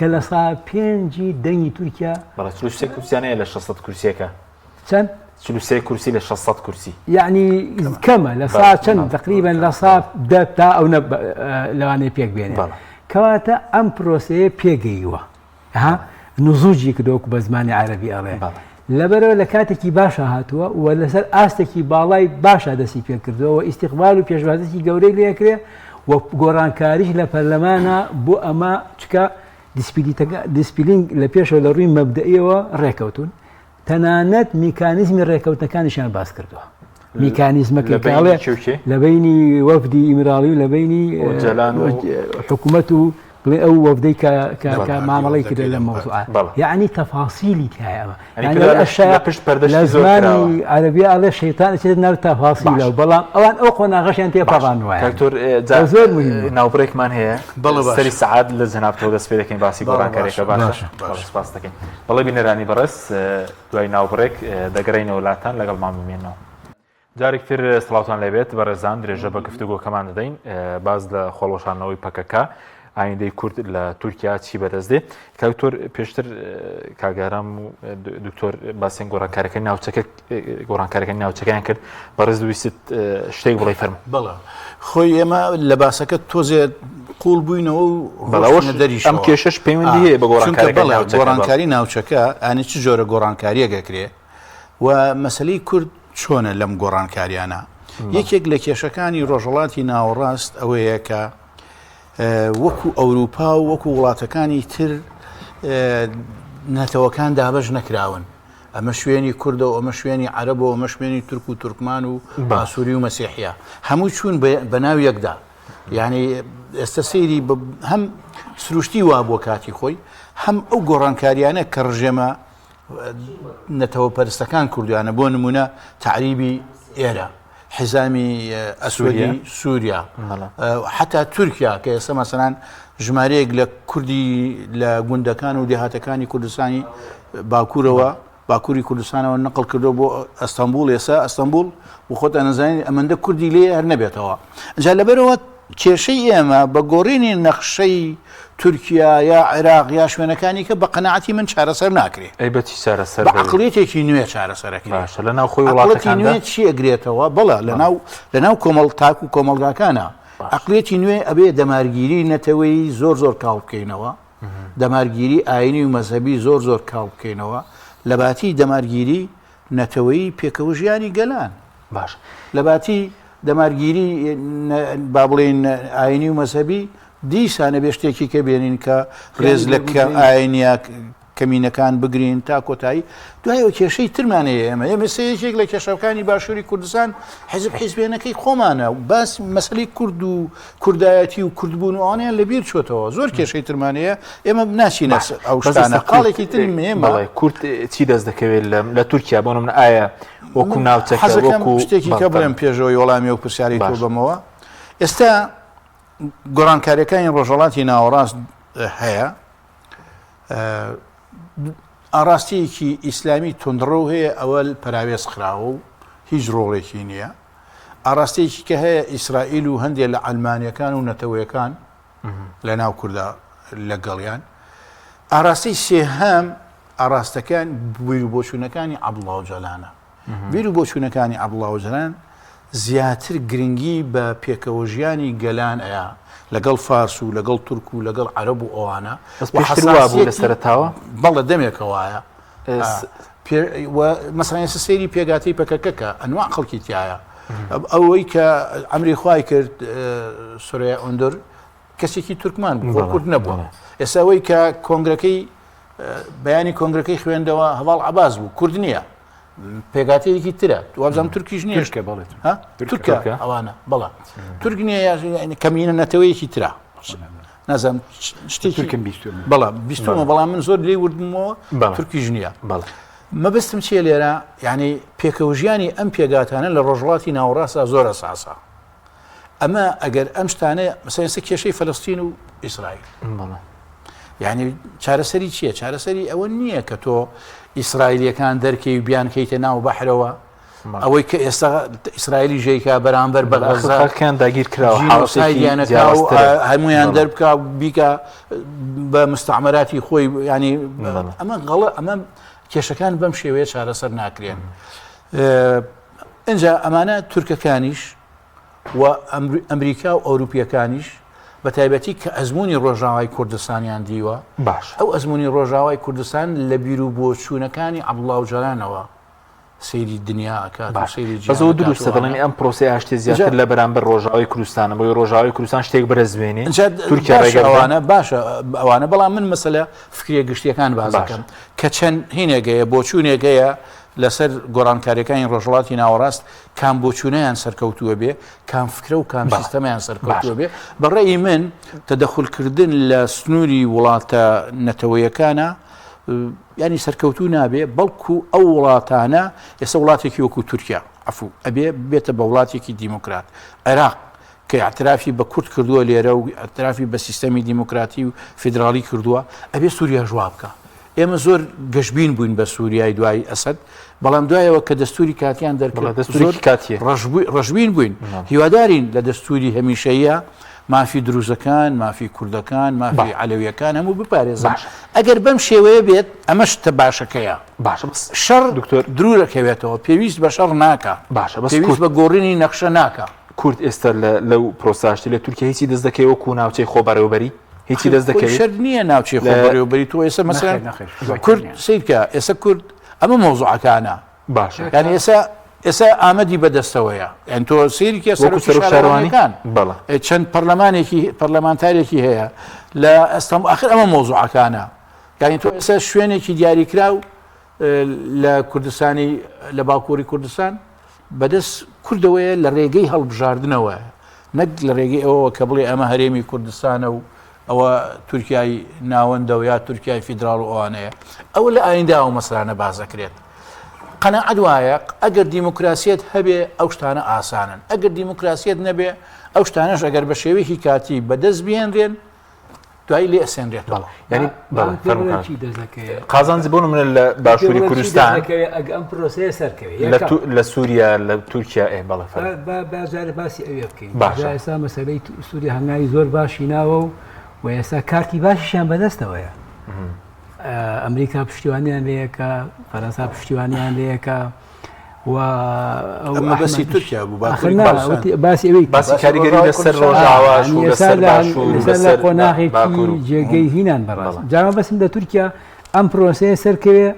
کە لە سا پێنجی دەنگی تورکیا کورسیانەیە لە 600 کورسیەکە چەند 43 کورسی لە 600 کورسی یعنی کەمە لە سا چەند تقریبا لە سا تا ئەو لەوانەیە پێک بێنێ کەواتە ئەم پرۆسەیە پێگەیوە نزوجی کردۆک بە زمانی عەرەبی ئەڵێ لەبەرەوە لە کاتێکی باشە هاتووە و لەسەر ئاستێکی باڵای باشە دەستی پێ کردەوە و ئیستیقبال و پێشوازێکی گەورەی لێکرێ و گۆڕانکاریش لە پەرلەمانە بۆ ئەمە چکە دیسپلین لە پێشەوە لە ڕووی مەبدەئیەوە ڕێکەوتون تەنانەت میکانیزمی ڕێکەوتەکانیشیان باس کردووە میکانیزمەکە لە بینی وەفدی ئیمراڵی و لە بینی حکوومەت و بڵێ ئەو وەفدەی کە مامەڵی کرد لە مەوزوعە یعنی تەفاسیلی تایەوە لە زمانی عەرەبی ئەڵێ شەیتان ئەچێت ناو تەفاسیلە بەڵام ئەوان ئەو قۆناغەشیان تێپەڕانوایە زۆر ناوبڕێکمان هەیە سەری سەعات لە جەنابتەوە دەست پێ دەکەین باسی گۆڕانکاریەکە باشە سپاس دەکەین بەڵێ بینەرانی بەڕێز دوای ناوبڕێک دەگەڕێینەوە وڵاتان لەگەڵمان بمێنەوە جارێکتر سڵاوتان لەبێت بەڕێزان درێژە بە گفتوگۆکەمان دەدەین باز لە خۆڵۆشانەوەی پەکەکە ئایندەی کورد لە تورکیا چی بەدەست دێ کاکتۆر پێشتر کاگارام و دکتۆر باسیێن گۆڕانکاریەکەی ناوچەکەیان کرد بەڕێز دویست شتێک بڵێ فەرمو بەڵێ خۆی ئێمە لە باسەکە تۆزێ قوڵ بووینەوە و دەریش ئەم کێشەش پەیوەندی هەیە بە گۆڕانکاری ناوچەکە ئانی چ جۆرە گۆڕانکاریەکەکرێ و مەسەلەی کورد چۆنە لەم گۆڕانکاریانە یەکێک لە کێشەکانی ڕۆژهەڵاتی ناوەڕاست ئەوەیە کە وەکو ئەوروپا و وەکو وڵاتەکانی تر نەتەوەکان دابەش نەکراون ئەمە شوێنی کوردە و ئەمە شوێنی عەرەبە و ئەمە شوێنی تورک و تورکمان و ئاسووری و مەسیحیە هەموو چوون بە ناو یەکدا یعنی ئێستا سەیری هەم سروشتی وا بۆ کاتی خۆی هەم ئەو گۆڕانکاریانە کە ڕژێمە نەتەوە پەرستەکان کوردیانە بۆ نمونە تعریبی ئێرە حزامی ئەسوەدی سووریا حتا تورکیا کە ئێستا مەسەلەن ژمارەیەک لە کوردی لە گوندەکان و دێهاتەکانی کوردستانی باکووری کوردستانەوە نەقل کردو بۆ ئەستەمبول ئێستا ئەستەمبول و خۆتان نەزانین ئەمەندە کوردی لێ هەر نەبێتەوە جا لەبەرەوە کێشەی ئێمە بە گۆڕینی نەخشەی تورکیا یا عێراق یا شوێنەکانی کە بە قەناعەتی من چارەسەر ناکرێت ئەیبەتی چارەسەر بە عەقڵیەتێکی نوێ چارەسەرەکرێت باشە لەناو خۆی وڵاتەکاندا نوێ چی ئەگرێتەوە بەڵە لەناو کۆمەڵ تاک و کۆمەڵگاکانە عەقڵیەتی نوێ ئەبێ دەمارگیری نەتەوەی زۆر کاڵ بکەینەوە دەمارگیری ئاینی و مەذهبی زۆر کاڵ بکەینەوە لە باتی دەمارگیری نەتەوەی پێکەوە ژیانی گەلان باش لە باتی دەمارگیری با بڵێن ئاینی و مەذهبی دیسانە بێ شتێکی کە بێنین کە ڕێز لە ئاینیا کەمینەکان بگرین تا کۆتایی دوایەوە کێشەی ترمانەیە ئێمە سەیەکێک لە کێشەکانی باشووری کوردستان حیزب حیزبێنەکەی خۆمانە و باس مەسەلەی کورد و کوردایەتی و کوردبوون و ئەوانیان لەبیر چۆتەوە زۆر کێشەی ترمانەیە ئێمە ناچینە ئەو شتانە قاڵێکی ترین مێمە کورد چی دەست دەکەوێت لە تورکیا بۆ منە ئایا وەکو ناوچەکە وەکو شتێکی کە بڵێم پێشەوەی وەڵامی و پرسیاری تۆ بەمەوە ئێستا گۆڕانکاریەکانی ڕۆژهەڵاتی ناوەڕاست هەیە ئاراستەیەکی ئیسلامی تونندڕۆ هەیە ئەوە پەراوێز خراوە و هیچ ڕۆڵێکی نییە ئاراستەیەکی کە هەیە ئیسرائیل و هەندێک لە ئەلمانیەکان و نەتەوەیەکان لە ناو کووردا لەگەڵیان ئاراستەی سێهەم ئاراستەکان بیر و بۆچوونەکانی عەبدوڵڵا ئۆجەلانە بیر و بۆچوونەکانی عەبدوڵڵا ئۆجەلان زیاتر گرنگی بە پێکەوە ژیانی گەلان ئەیە لەگەڵ فارس و لەگەڵ تورک و لەگەڵ عەرەب و ئەوانە بوو لە سەرەتاوە بەڵە دەمێکەوەیە مەسەڵەن ئێستا سەیری پێگاتەی پەکەکە ئەنواع خەڵکی تایە ئەوەی کە ئەمری خوای کرد سوریا ئۆندۆر کەسێکی تورکمان بوو کورد نەبووە ئێستا ئەوەی کە کۆنگرەکەی بەیانی کۆنگرەکەی خوێندەوە هەواڵ عەباس بوو کورد نییە پێگاتەیەکی ترە وابزانم تورکیش نییە تورکە ئەوانە بەڵە تورک نییە کەمینە نەتەوەیەکی ترە نازانم شتێکی بەڵە بیستمە بەڵام من زۆر لێ وردمەوە تورکیش نییە مەبەستم چیە لێرە یعنی پێکەوە ژیانی ئەم پێگاتانە لە ڕۆژهەڵاتی ناوەڕاستە زۆر ئەساسە ئەمە ئەگەر ئەم شتانەیە مەسەڵەن ئێستا کێشەی فەلەستین و ئیسرائیل یعنی چارەسەری چییە؟ چارەسەری ئەوە نییە کە تۆ ئیسرائیلیەکان دەرکەی و بیانکەیتە ناو بەحرەوە ئەوەی کە ئێستا ئیسرائیلی ژێیکا بەرامبەر بە غەزا خەڵکیان داگیر کراوە جینۆسایدیانەکە و هەمویان دەربکە بیکە بە مستعمراتی خۆی ینی ئەمە غەڵە ئەمە کێشەکان بەم شێوەیە چارەسەر ناکرێن. ئەنجا ئەمانە تورکەکانیش و ئەمریکا و ئەوروپیەکانیش بە تایبەتی کە ئەزمموی ڕۆژاوای کوردستانیان دیوە باش ئەو ئەزمموی ڕۆژاوای کوردستان لە بیر و بۆچوونەکانی عەبدوڵڵا جەلانەوە سەیری دنیاکات بەزەوە دروستە دەڵێن ئەم پرۆسی هەشتێ زیاتر لە بەرامبەر ڕۆژاوای کوردستانە بۆی ڕۆژاوای کوردستان شتێک بەرزبێنێ تورکیا ڕێگەوانە باشە ئەوانە بەڵام من مەسەلە فکرە گشتیەکان بازەکەم کە چەند هینێگەیە بۆچوونێگەیە لەسەر گۆڕانکاریەکانی ڕۆژهڵاتی ناوەڕاست کام بۆچوونەیان سەرکەوتووە بێ کام فکرە و کام سیستەمیان سەرکەوتووە بێ بەڕێی من تەدەخولکردن لە سنووری وڵاتە نەتەوەیەکانە ینی سەرکەوتوو نابێ بەڵکو ئەو وڵاتانە ئێستا وڵاتێکی وەکو تورکیا عفو ئەبێ بێتە بە وڵاتێکی دیموکرات عێراق کە اعترافی بە کورد کردووە لێرە و اعترافی بە سیستەمی دیموکراتی و فیدراڵی کردووە ئەبێ سووریا ژوا بکە. ئێمە زۆر گەشتبین بووین بە سووریای دوای ئەسد بەڵام دوایەوە کە دەستوری کاتیان دەرکات ڕژبین بووین هیوادارین لە دەستوری هەمیشەیە مافی دروزەکان مافی کوردەکان مافی عەلەویەکان هەموو بپارێزن ئەگەر بەم شێوەیە بێت ئەمە شتە باشەکەیە شەڕ دروورەکەوێتەوە پێویست بە شەڕ ناکە پێویست بە گۆڕینی نەخشە ناکە. کورد ئێستا لەو پرۆساشتی لە تورکیا هیچی دەست دەکەی وەکو ناوچەی خۆبەرەوەبەری هیچی دەست دەکەی شەر نییە ناوچەی خۆبەرەوەبەری تۆ ئێستا مەسەلەن کورد سیرکە ئێستا کورد ئەمە مۆزوعەکانە باشە یعنی ئێستا ئامەدی بەدەستەوەیە ئەن تۆ سیرکە شارەوانەکان چەند پەرلەمانتارێکی هەیە لە ئەستەم ئاخر ئەمە مۆزوعەکانە یعنی تۆ ئێستا شوێنێکی دیاریکراو لە کوردستانی لە باکووری کوردستان بەدەست کوردەوەیە لە ڕێگەی هەڵبژاردنەوە نەک لە ڕێگەی ئەوە کە بڵێ ئەمە هەرێمی کوردستانە و ئەوە تورکیای ناوەندە و یا تورکیای فیدراڵ و ئەوانەیە ئەوە لە ئایندا و مەسرانە بازەکرێت. قەنەعەت وایە ئەگەر دیموکراسیەت هەبێ ئەو شتانە ئاسانن ئەگەر دیموکراسیەت نەبێ ئەو شتانەش ئەگەر بە شێوەیەکی کاتی بەدەست بێنرێن دوای لێ ئەسێنرێتەوە. ینی قازانجی بۆ منە لە باشووری کوردستان ئەم پرۆسەیە سەرکەوێت لە سووریا لە تورکیا بەڵێ بازارە باسی ئەوێ بکەین ئێستا مەسەلەی سووریا هەنگاوی زۆر باشی ناوە و ئێستا کارتی باشیشیان بەدەستەوەیە. ئەمریکا پشتیوانیان لەیەکە فەرەنسا پشتیوانیان لەیەکە و بەسی تورکیا بوو باسی ئەوەی باسی کاریگەری لەسەر ڕۆژاواش و لەسەر لە قۆناغێکی جێگەی هینان بەڕاست جامە بەسم لە تورکیا ئەم پرۆسەیە سەرکەوێ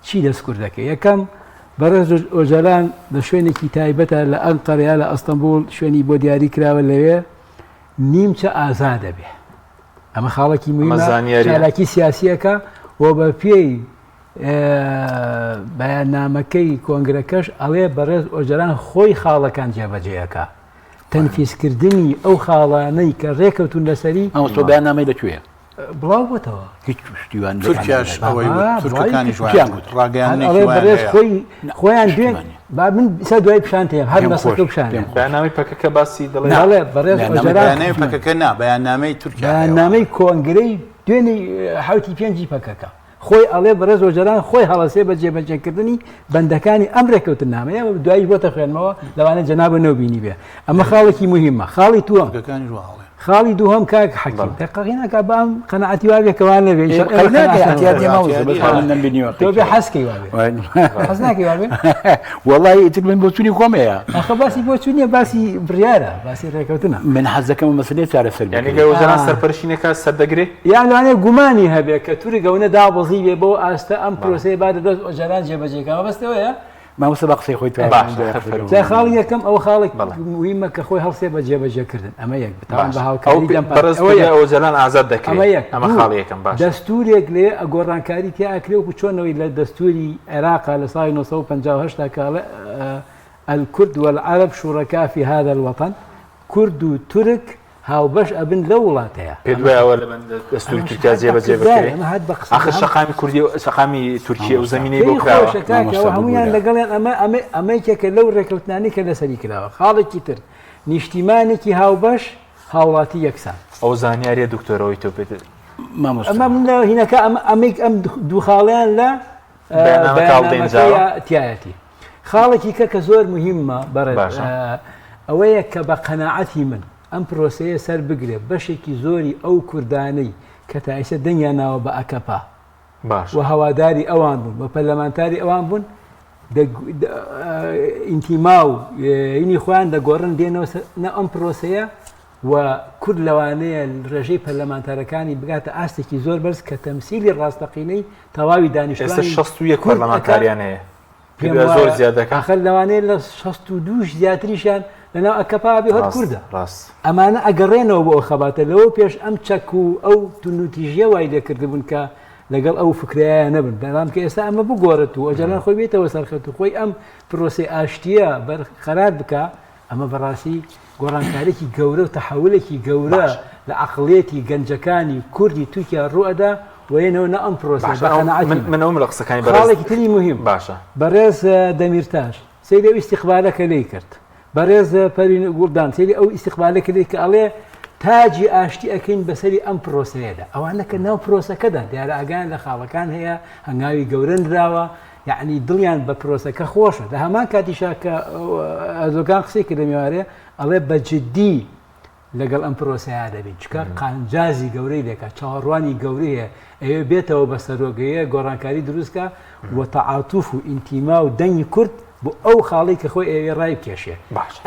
چی دەستکورد دەکەی یەکەم بەڕێز ئۆژەلان لە شوێنێکی تایبەتە لە ئەنقەرە لە ئەستەمبول شوێنی بۆ دیاری کراوە لەوێ نیمچە ئازا دەبێ ئەمە خاڵێکی مهمە چالاکی سیاسیەکە و بە پێی بەیاننامەکەی کۆنگرەکەش ئەوێ بەڕێز ئۆژەلان خۆی خاڵەکان جێبەجێیەکە تەنفیزکردنی ئەو خاڵانەی کە ڕێکەوتون لەسەری ئەو تۆ بەیاننامەی لەکوێیە بڵاو بۆتەوە هیچ پشتیوان تورکیاش تورکەکانیش خۆیان دوێن با من سا دوای پیشان تێم هەر نەسەکە پیشان بەیاننامەی پەکەکە باسی دەڵێ بەڕێز بەیاننامەی پەکەکە نا بەیاننامەی تورکیا بەیاننامەی کۆنگرەی دوێنێ حوتی پێنجی پەکەکە خۆی ئەڵێ بەڕێز ئۆژەلان خۆی هەڵەسێ بە جێبەجێکردنی بەندەکانی ئەم ڕێکەوتن نامەیە دوایی بۆتە خوێنمەوە لەوانە جەنابە نەوبینی بێ ئەمە خاڵێکی مهمە. خاڵی تووە خاڵی دووهەم کاک حەکیم دقیقینەکە بام قەنەعەتی وابێکەوان لەبێ تۆ بێ حەسکەی وابێ حەز ناکەی وابێ وەڵی ئیتر من بۆچوونی خۆمەیە ئەخە باسی بۆچوونیە باسی بڕیارە باسی ڕێکەوتنە من حەزەکەم مەسلەی چارەسەر ئۆژەلان سەرپەرشینەکە سەردەگرێت یان لەوانەیە گومانی هەبێت کە تووری گەونە دابەزی بێ بۆ ئاستە ئەم پرۆسەی با دەدەست ئۆژەلان جێبەجێکەوە بەستەوەیە مامۆستا بە قسەی خۆی خاڵی یەکەم ئەو خاڵێک مهمە کە خۆی هەڵسێ بە جێبەجێکردن ئەمە یەک بەتاوان بە هاوکاری ئۆژەلان ئازاد دەکەێت ئەمە خاڵی یەکەم باش دەستورێک لێ ئەگۆڕانکاری تیا ئەکرێ و چۆنەوەی لە دەستوری عێراقا لە ساڵی 1950 کاڵە الکورد والعرب شوڕەکا في هذا الوطن کورد و تورک هاوبەش ئەبن لە وڵاتەیە پێ دوایەوە لە دەستوری تورکیا جێبەجێ بکرێت ئاخر شەقامی کوردی و شەقامی تورکیە و زەمینەی بۆ کراوە هەمویان لەگەڵیان ئەمەیکێکە لەو ڕێکەوتنانی کە لەسەری کراوە. خاڵێکی تر نیشتیمانێکی هاوبەش هاوڵاتی یەکسان ئەو زانیاریە دکتۆرەوەی تۆ پێت ئەمە من هینەکە ئەم دوو خاڵیان لە بەیاننامەکەیە تایەتی. خاڵێکی کە زۆر مهمە بەڕێز باشە. ئەوەیە کە بە قەناعەتی من ئەم پرۆسەیە سەر بگرێ بەشێکی زۆری ئەو کوردانەی کە تایسە دەنگیان ناوە بە ئەکەپا باش و هەواداری ئەوان بوون بە پەرلەمانتاری ئەوان بوون ئینتیما و اینی خۆیان دەگۆڕن دێنەوە نە ئەم پرۆسەیە و کورد لەوانەیە ڕێژەی پەرلەمانتارەکانی بگاتە ئاستێکی زۆر بەرز کە تەمسیلی ڕاستەقینەی تەواوی ئێستا دانیشتوانی 61 پەرلەمانتاریان هەیە زۆر زیادەکە آخر لەوانەیە لە 62 زیاتریشیان لەناو ئەکەپا بێ هەر کووردە ڕاست ئەمانە ئەگەڕێنەوە بۆ ئەو خەباتە لەوە پێش ئەم چەک و ئەو تونوتیژیە وای لێکردبوون کە لەگەڵ ئەو فکرایە نەبن بەڵام کە ئێستا ئەمە بگۆڕێت و ئەجەلان خۆی بێتەوە سەرخەت و خۆی ئەم پرۆسی ئاشتیە بەرقەرار بکە ئەمە بەڕاستی گۆڕانکارێکی گەورە و تەحولێکی گەورە لە عەقڵیەتی گەنجەکانی کوردی تورکیا ڕوئەدا وێنەوە نە ئەم پرۆسە من ئەوم لە قسەکانی خاڵێکی تری مهم باشە بەڕێز دەمیرتاش سەیری ئەو ئیستیقبالەکە لێی کرد بەڕێز پەرین گوڵدان سەیری ئەو ئیستیقبالەکە لێی کە ئەڵێ تاجی ئاشتی ئەەکەین بەسەری ئەم پرۆسەیەدا ئەوانە کە ناو پرۆسەکەدا دیارە ئاگان لە خاڵەکان هەیە هەنگاوی گەورەنراوە یعنی دڵیان بە پرۆسەکە خۆشە لە هەمان کاتیشا کە ئەزۆکان قسەی کە دەمیوارێ ئەڵێ بەجددی لەگەڵ ئەم پرۆسەیە دەبێت چکە قانجازی گەورەی لێکە چاوەڕوانی گەورەیە ئەوێ بێتەوە بە سەرۆگەیە گۆڕانکاری دروستکە و تەعاتوف و ئینتیما و دەنگی کورد بۆ ئەو خاڵی کە خۆی ئەوێ ڕای بکێشێ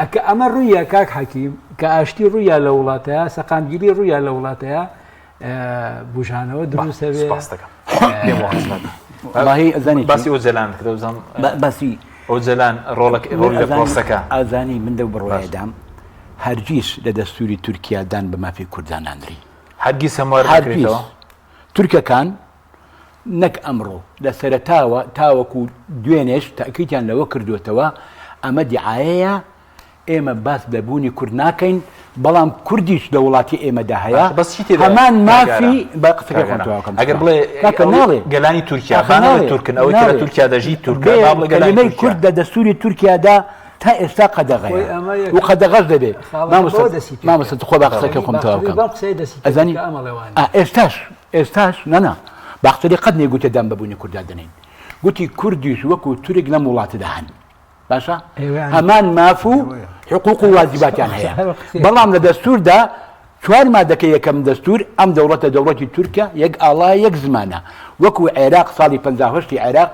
ئەکە ئەمە ڕوویە کاک حەکیم کە ئاشتی ڕوویە لە وڵاتەیە سەقامگیری ڕوویە لە وڵاتەیە بژانەوە دروستە بێ باسی ئۆجەلان کرد باسی ئۆجەلان ڕۆڵی لە پرۆسەکە ئازانی من دە بڕۆیدام هەرگیز لە دەستوری تورکیادان بە مافی کورداناندری هەرگیز هەموارکرێتەوە تورکەکان نەک ئەمڕۆ لە سەرتاوە تاوەکو دوێنێش تاکییان لەوە کردوێتەوە ئەمە دیعاەیە ئێمە باس لەبوونی کورد ناکەین بەڵام کوردیش لە وڵاتی ئێمەدا هەیە هەمان مافی بە قسەکەم ئەگەر بڵێ گەلانی تورکیا تورکن ئەوەی لە تورکیا دەژی تورکەی کورد لە دەستوری تورکیادا تا ئێستا قەدەغەیە و قەدەغەش دەبێت مامەسە خۆ بە قسەکە خۆمتەوە بکەم ئەزانی ئێستاش نەنا باختری قەت نێگوتە دەم بەبوونی کووردا دەنین گوتی کوردیش وەکو تورک لەم وڵاتەدا هەن باشە هەمان ماف و حقوق و واجباتیان هەیە بەڵام لە دەستوردا چوار مادەکە یەکەم دەستور ئەم دەوڵەتە دەوڵەتی تورکە یەک ئاڵا یەک زمانە وەکو عێراق ساڵی 58 عێراق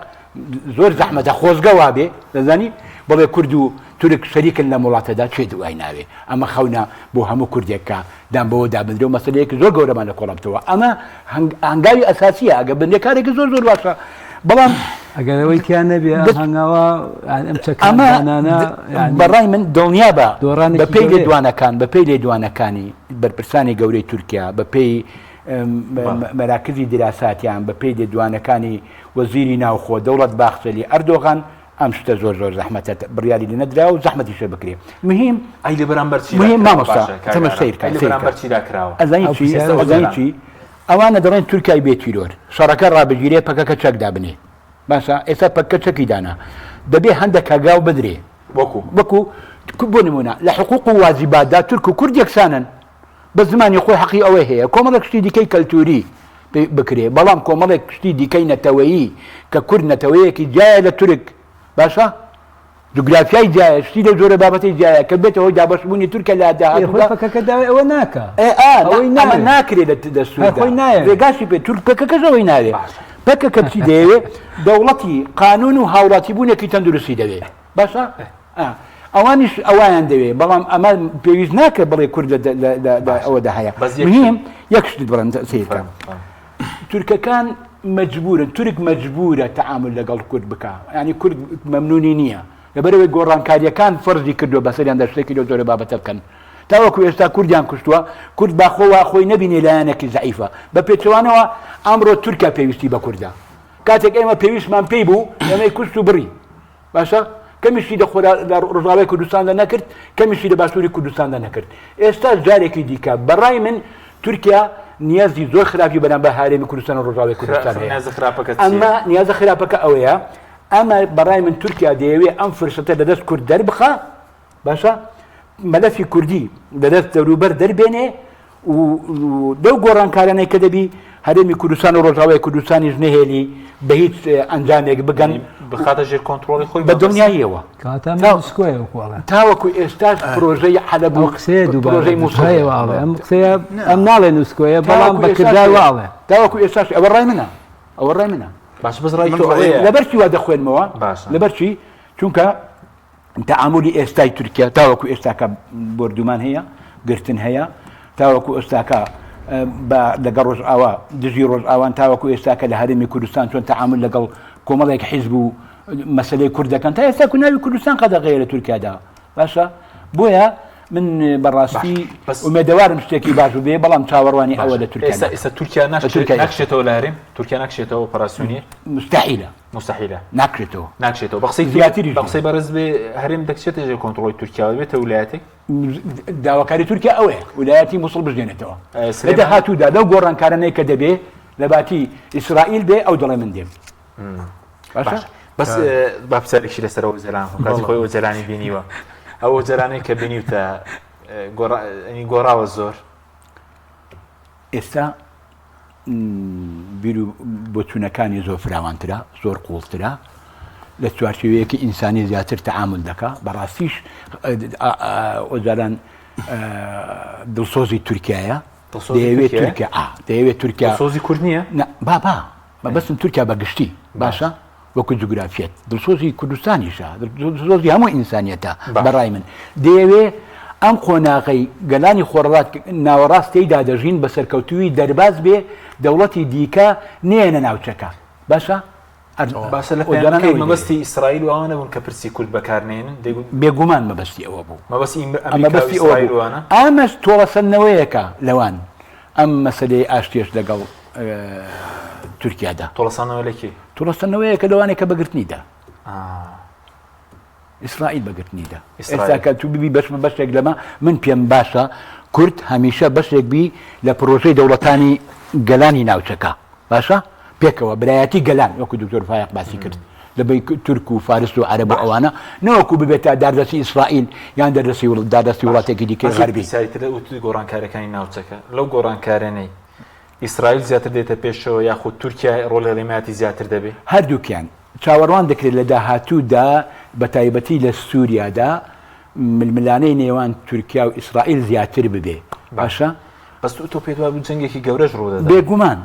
زۆر زەحمەتە خۆزگە وابێ دەزانی بڵێ کورد و تورک شەریکن لە وڵاتەدا چێ دوای ناوێ ئەمە خەونە بۆ هەموو کوردێکە دام بەوە دابدرێ و مەسەلەیەکی زۆر گەورەمان لە کۆڵەمتەوە ئەمە هەنگاوی ئەساسیە ئەگە بندێکارێکی زۆر زۆر باشە بەڵام ئەگەرەوەی تیان نەبێ هەنگاوە ئەمە بەڕای من دڵنیا بە بەپێی لێدوانەکان بەپێی لێدوانەکانی بەرپرسانی گەورەی تورکیا بەپێی مەراکزی دراساتیان بەپێی لێدوانەکانی وەزیری ناوخۆ دەوڵەت باخچەلی ئەردۆغان ئەم شتە زۆر زۆر زەحمەتە بڕیاری لێ نەدرا و زەحمەتیشە بکرێ مهم ئەی لە بەرامبەر مهم مامۆستا تەمە سیرکە چی ئەوانە دەڵێن تورکای بێتیرۆر شەڕەکە ڕابگیرێ پەکەکە چەک دابنێ باشە ئێستا پەکە چەکی دانا دەبێ هەندێک کاگاو بدرێ وەکو بۆ نمونە لە حقوق و واجباتدا تورک و کورد یەکسانن بە زمانی خۆی حەقی ئەوەی هەیە کۆمەڵێک شتی دیکەی کەلتوری بکرێ بەڵام کۆمەڵێک شتی دیکەی نەتەوەیی کە کورد نەتەوەیەکی جایە لە تورک باشە جوگرافیای جایە شتی لە جۆرە بابەتی جایە کە بێتەوە دابەشبوونی تورکە لە داهاتەکە داوای ئەوە ناکە ئەمە ناکرێت لە دەستور ڕێگاشی پێ تورک پەکەکەشەوەی ناوێ پەکەکە چی دەوێت دەوڵەتی قانون و هاوڵاتی بوونێکی تەندروستی دەوێت باشە ئەوانیش ئەویان دەوێت بەڵام ئەمە پێویست ناکە بڵێ کورد ئەوەدا هەیە مهم یەک شت بڵێم سیرکە تورکەکان مەجبورن تورک مەجبورە تەعامل لەگەڵ کورد بکە ینی کورد مەمنونی نییە لەبەرەوەی گۆڕانکاریەکان فەرزی کردو بەسەریان دەشتێکی لە زۆرە بابەتە بکەن تاوەکو ئێستا کوردیان کوشتووە کورد باخۆوە خۆی نەبینێ لایەنێکی زەعیفە بە پێچەوانەوە ئەمڕۆ تورکیا پێویستی بە کوردە کاتێک ئێمە پێویستمان پێی بوو ئەمەی کوشت و بڕی باشە کەمیشی لە ڕۆژاوای کوردستاندا نەکرد کەمیشی لە باشووری کوردستاندا نەکرد ئێستا جارێکی دیکە بەڕای من تورکیا نیازی زۆر خراپی بەرامبەر هەرێمی کوردستان و ڕۆژاوای کوردستان هەیە ئەمە نیازە خراپەکە ئەوەیە ئەمە بەڕای من تورکیا دەیەوێت ئەم فرسەتە لەدەست کورد دەربخە باشە مەلەفی کوردی لەدەست دەوروبەر دەربێنێ و دەو گۆڕانکارانەی کە دەبی هەرێمی کوردستان و ڕۆژاوای کوردستانیش نهێلی بە هیچ ئەنجامێک بگەن بخاتە ژێر کۆنتترۆلی خۆی بە دنیایەوە کاتەمسکۆیەوەڵێ تاوەکو ئێستاش پرۆژەی حەلەبوو قسێ پرۆژەی مووسڵی واڵێ ئەم قسەیە ئەم ناڵێ نووسکۆیە بەڵام بەکردای واڵێ تاوەکو ئێستاش ئەوە ڕای منە ئەوە ڕای منە باش بزڕای تۆ ئەوەیە لەبەرچی وا دەخوێنمەوە لەبەرچی چونکە تەعاملی ئێستای تورکیا تاوەکو ئێستاکە بردومان هەیە گرتن هەیە تاوەکو ئێستاکە لەگەڵ ڕۆژ ئاوا دژی ڕۆژ ئاوان تاوەکو ئێستاکە لە هەرێمی کوردستان چۆن تەعامل لەگەڵ کۆمەڵێک حیزب و مەسلەی کوردەکان تا ئێستا ناوی کوردستان قەدەغەیە لە تورکیادا باشە بۆیە من بەڕاستی ئومێدەوارم شتێکی باش بێ بەڵام چاوەڕوانی ئەوە لە تورکیا ئێستا تورکیا ناکشێتەوە لە هەرێم تورکیا ناکشێتەوە ئۆپەراسیۆنی مستحیلە ناکشێتەوە بە قسەی زیاتری بە قسەی بەرز بێ هەرێم دەکشێتە ژێر کۆنتترۆلی تورکیا بێتە ویلایەتێک داواکاری تورکیا ئەوەیە ویلایەتی مووسڵ بژێنێتەوە لە داهاتوودا لەو گۆڕانکارانەی کە دەبێ لە باتی ئیسرائیل بێ ئەو دەڵێ من دێم بەس با پرسیارێکی لەسەر وەزەران کاتی خۆی وەزەرانی بینیوە ئەو وەزەرانەی کە بینیوتە گۆڕاوە زۆر ئێستا بیر و بۆچوونەکانی زۆر فراوانترە زۆر قوڵترە لە چوارچێوەیەکی ئینسانی زیاتر تەعامل دەکا بەڕاستیش وەزاران دڵسۆزی تورکیایە دەیەوێت تورکیا دڵسۆزی کورد نییە بەستم تورکیا بەگشتی باشە وەکو جوگرافیەت دڵسۆزی کوردستانیشە دڵسۆزی هەموو ئینسانیەتە بەڕای من دەیەوێ ئەم خۆناغی گەلانی خۆڕات ناوەڕاست تێیدا دەژین بە سەرکەوتووی دەرباز بێ دەوڵەتی دیکە نێنە ناوچەکە باشە باشە لە پێیانەکەی مەبەستی ئیسرائیل و ئەوانە بوون کە پرسی کورد بەکارنێنن بێگومان مەبەستی ئەوە بوو مەبەستی ئەوانە ئامەش تۆڵەسەندنەوەیەکە لەوان ئەم مەسەلەی ئاشتێش لەگەڵ تورکیادا تۆڵەسانەوە لەکی تۆڵەسەندنەوەیەکە لەوانێکە بەگرتنیدا ئیسرائیل بەگرتنیدا ئێستاکە تو ببی بەشمە بەشێک لەمە من پێم باشە کورد هەمیشە بەشێک بی لە پرۆژەی دەوڵەتانی گەلانی ناوچەکە باشە پێکەوە برایەتی گەلان وەکو دکتۆر فایق باسی کرد لەبەی تورک و فارس و عەرەب و ئەوانە نەوەکو ببێتە دادەستی ئیسرائیل یان دادەستی وڵاتێکی دیکەی غەربی گۆڕانکارەکانی ناوچەکە لەو گۆڕانکارانەی ئیسرائیل زیاتر دێتە پێشەوە یاخود تورکیا ڕۆڵ لە حمایەتی زیاتر دەبێ هەردووکیان چاوەڕوان دەکرێت لە داهاتوودا بە تایبەتی لە سووریادا ململانەی نێوان تورکیا و ئیسرائیل زیاتر ببێ باشە بەس تۆ پێت وابوو جەنگێکی گەورەش ڕوو دەدا بێگومان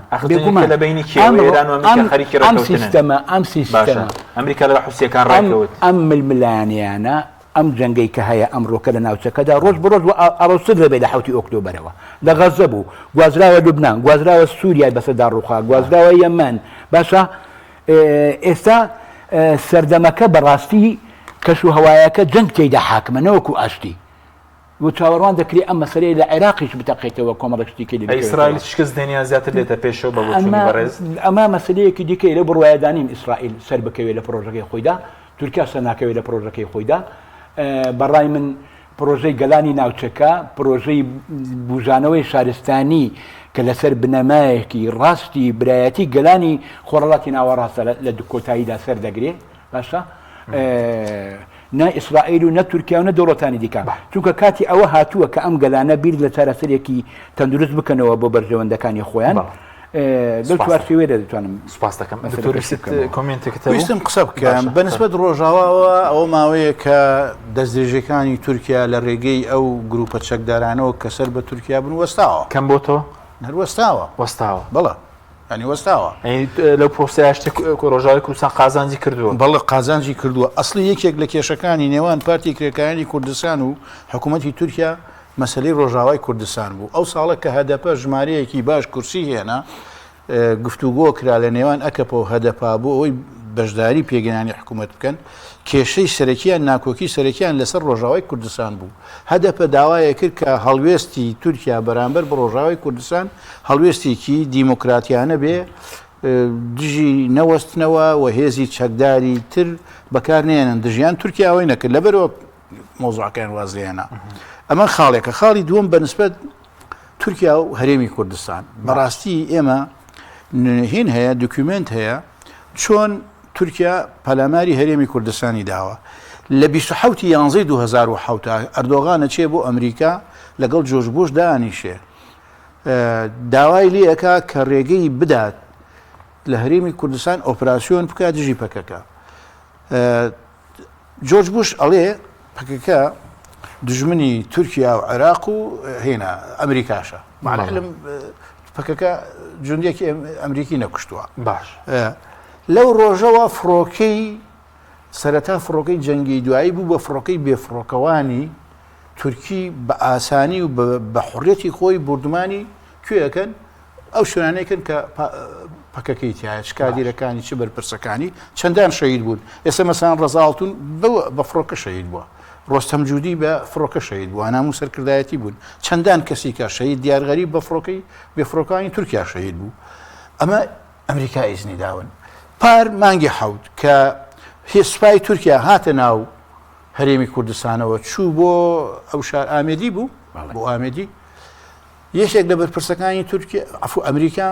لە بینی ئێران و ئەمریکا خەریکی ڕێککەوتنن ئەم سیستەمە ئەمریکا لە حوسیەکان ڕێکەوت ئەم ململانیانە ئەم جەنگەی کە هەیە ئەمڕۆکە لە ناوچەکەدا ڕۆژ بڕۆژ ئەڕۆستر دەبێت لە 7 ئۆکتۆبەرەوە لە غەزە بوو گوازراوە لوبنان گوازراوە سووریای بەسەردا ڕووخا گوازراوە یەمەن باشە ئێستا سەردەمەکە بەڕاستی کەش و هەوایەکە جەنگ تێیدا حاکمە نەوەکو ئاشتی بۆ چاوەڕوان دەکرێت ئەم مەسەلەی لە عێراقیش بتەقێتەوە کۆمەڵێکشتێکی ئیسرائیل شکست دێنیا زیاتر دێتە پێشەوە بە بۆچوونی بەڕێز ئەمە مەسەلەیەکی دیکەی لە بڕوایەدانیم ئیسرائیل سەر بکەوێت لە پرۆژەکەی خۆیدا تورکیا سەر ناکەوێت لە پرۆژەکەی خۆیدا بەڕای من پرۆژەی گەلانی ناوچەکە پرۆژەی بوژانەوەی شارستانی کە لەسەر بنەمایەکی ڕاستی برایەتی گەلانی خۆڕەڵاتی ناوەڕاستە لە کۆتاییدا سەر دەگرێت باشە نە ئیسرائیل و نە تورکیا و نە دەوڵەتانی دیکە چونکە کاتی ئەوە هاتووە کە ئەم گەلانە بیر لە چارەسەرێکی تەندروست بکەنەوە بۆ بەرژەوەندەکانی خۆیان لەو چوارچێوەیەدا دەتوانم سوپاس دەکەم ویستم قسە بکەم بەنسبەت ڕۆژاواوە ئەو ماوەیە کە دەستدرێژەکانی تورکیا لە ڕێگەی ئەو گروپە چەکدارانەوە کە سەر بە تورکیا بن وەستاوە کەم بۆ تۆ وەستاوە بەڵە ینی وەستاوە لەو پرۆسەیە شتێک ڕۆژاوای کوردستان قازانجی کردووە بەڵێ قازانجی کردووە ئەسڵی یەکێک لە کێشەکانی نێوان پارتی کرێکایانی کوردستان و حکوومەتی تورکیا مەسەلەی ڕۆژاوای کوردستان بوو ئەو ساڵە کە هەدەپە ژمارەیەکی باش کورسی هێنا گفتوگۆ کرا لە نێوان ئەکەپەوە هەدەپا بوو ئەوەی بەشداری پێگەیانی حکوومەت بکەن کێشەی سەرەکیان ناکۆکی سەرەکیان لەسەر ڕۆژاوای کوردستان بوو هەدەپە داوایە کرد کە هەڵوێستی تورکیا بەرامبەر بە ڕۆژاوای کوردستان هەڵوێستێکی دیموکراتیانە بێ دژی نەوەستنەوە و هێزی چەکداری تر بەکارنێنن دژیان تورکیاوەی نەکرد لەبەرەوە مۆزوعەکان وازیانە ئەمە خاڵێکە خاڵی دووەم بەنسبەت تورکیا و هەرێمی کوردستان بەڕاستی ئێمە هین هەیە دوکومنت هەیە چۆن تورکیا پەلاماری هەرێمی کوردستانی داوە لە 27 یانزەی 2007 ئەردۆغانە چێ بۆ ئەمریکا لەگەڵ جۆرج بوش دانیشێ داوای لێەکە کە ڕێگەی بدات لە هەرێمی کوردستان ئۆپراسیۆن بکات دژی پەکەکە. جۆرج بوش ئەڵێ پەکەکە دژمنی تورکیا و عێراق و هێنا ئەمریکاشە معلم پەکەکە جوندێکی ئەمریکی نەکوشتووە. باش لەو ڕۆژەوە فڕۆکەی سەرەتا فڕۆکەی جەنگی دوایی بوو بە فڕۆکەی بێفڕۆکەوانی تورکی بە ئاسانی و بە حڕێتی خۆی بردمانی کوێەکەن ئەو شوێنانەیەکن کە پەکەکەی تایە شکادیرەکانی چ بەرپرسەکانی چەندان شەید بوون. ئێستا مەسان ڕەزاڵتون بە فڕۆکە شەید بووە، ڕۆستەم جوودی بە فڕۆکە شەید بووە، نام و سەرکردایەتی بوون، چەندان کەسی کە شەید دیارغەری بە فڕۆکەی بێفڕۆکانی تورکیا شەید بوو. ئەمە ئەمریکا ئیزنی داون. پار مانگی حەوت کە سوپای تورکیا هاتە ناو هەرێمی کوردستانەوە چوو بۆ ئەو شار ئامێدی بوو بۆ ئامێدی یەکێک لە بەرپرسەکانی تورکیا ئەفو ئەمریکا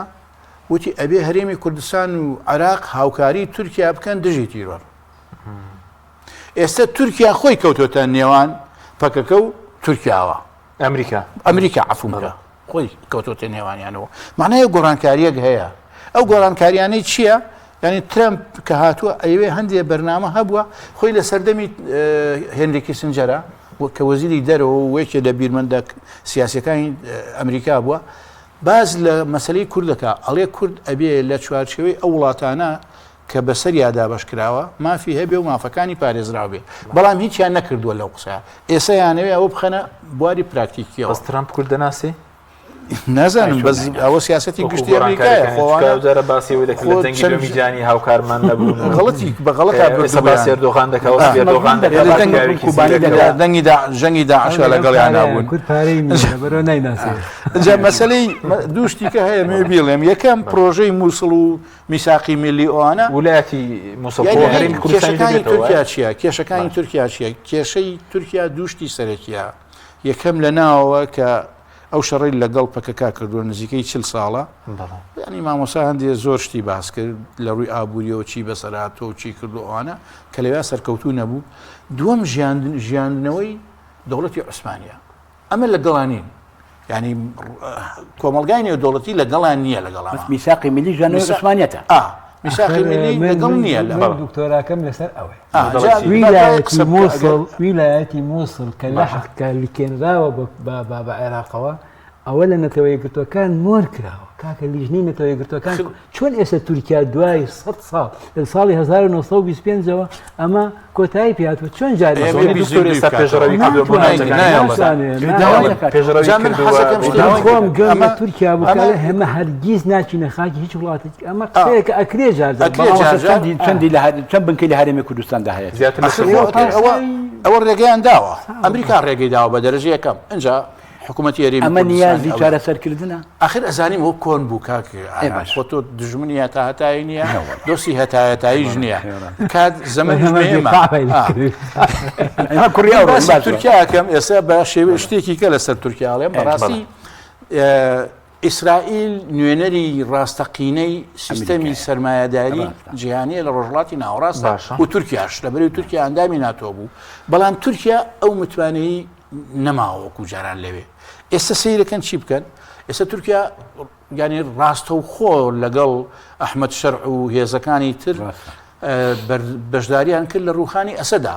وتی ئەبێ هەرێمی کوردستان و عێراق هاوکاری تورکیا بکەن دژی تیرۆر. ئێستا تورکیا خۆی کەوتۆتە نێوان پەکەکە و تورکیاوە ئەمریکا عەفومکە خۆی کەوتۆتە نێوانیانەوە. معنای گۆڕانکاریەک هەیە. ئەو گۆڕانکاریانەی چییە؟ یعنی ترامپ کە هاتووە ئەوێ هەندێک بەرنامە هەبووە خۆی لە سەردەمی هێنری کیسنجەرە کە وەزیری دەرەوە وەکێ لە بیرمەندە سیاسەکانی ئەمریکا بووە باز لە مەسلەی کوردەکە ئەڵێ کورد ئەبێ لە چوارچێوەی ئەو وڵاتانە کە بەسەریا دابەش کراوە مافی هەبێ و مافەکانی پارێزراو بێ، بەڵام هیچیان نەکردووە لەو قسەیە. ئێستا یانەوێ ئەوە بخەنە بواری پراکتیکیەوە. بەس ترامپ کورد دەناسی؟ نازانم بەس ئەوە سیاسەتی گشتی ئەمریکایە خۆوانە باسیەوەی دەکرد لە دەنگی دومیجانی هاوکارمان نەبوون غەڵەتی بە غەڵەتا باسی ئەردۆغان دەکەوت سێردۆغان دەنگی ژەنگی داعشە لەگەڵیان نابوون. کورد پارەی بەرەو نایناسێ. اینجا مەسەلەی دوو شتیکە هەیە مێ بیڵێم. یەکەم پرۆژەی مووسڵ و میساقی میلی ئەوانە ویلایەتی مووسڵ هەرێمی کێشەکانی تورکیا چییە؟ کێشەکانی تورکیا چییە؟ کێشەی تورکیا دووشتی سەرەکیە. یەکەم لە ناوەوە کە ئەو شەڕی لەگەڵ پەکەکا کردووە نزیکەی 40 ساڵە، ینی مامۆسا هەندێک زۆر شتی باس کرد لە ڕووی ئابوووریەوە چی بەسەراتۆ و چی کردو ئەوانە کە لەوێ سەرکەوتوو نەبوو. دووەم ژیاندنەوەی دەوڵەتی عوسمانیە ئەمە لەگەڵانین، ینی کۆمەلگای نێو دەوڵەتی لەگەڵان نییە لەگەڵان میساقی میلی ژانەوەی عوسمانیەتە میساقی میلی لەگەڵ نییە. دکتۆراکەم لەسەر ئەوەی ویلایەتی مووسڵ کە لە حەقکە لیکێنراوە بە عێراقەوە ئەوە لە نەتەوە یەکگرتوەکان مۆر کراوە. کاکە لیژنی نەتەوە یەکگرتوەکان چۆن ئێستا تورکیا دوای 100 ساڵ لە ساڵی 1925ەوە ئەمە کۆتایی پێهاتوە چۆن جاری خۆم گەمە تورکیا بکارە هەمە هەرگیز ناچینە خاکی هیچ وڵاتێک ئەمە قسەیەکە ئەکرێ چەند بنکەی لە هەرێمی کوردستاندا هەیە ئەوە ڕێگەیان داوە ئەمریکا ڕێگەی داوە بە دەرەجە یەکەم. اینجا حکوومەتی هەرێمی ئەمە نیازی چارەسەرکردنە. ئاخر ئەزانیم ئەو کۆن بوو کاکە خۆ تۆ دژمنی هەتاهەتایی نییە دۆستی هەتایەتاییش نییە کات زەمەن تورکیاکەم ئێستا بە شێوە شتێکی کە لەسەر تورکیاڵێم بەڕاستی ئیسرائیل نوێنەری ڕاستەقینەی سیستەمی سەرمایەداری جیهانیە لە ڕۆژهەڵاتی ناوەڕاستە و تورکیاش لەبەرەوەی تورکیا ئەندامی ناتۆ بوو، بەڵام تورکیا ئەو متوانەی نەماوەکو جاران لەوێ. ئێستا سیرەکەن چی بکەن؟ ئێستا تورکیا ینی ڕاستە و خۆ لەگەڵ ئەحمەد شەرع و هێزەکانی تر بەشداریان کرد لە ڕووخانی ئەسەدا،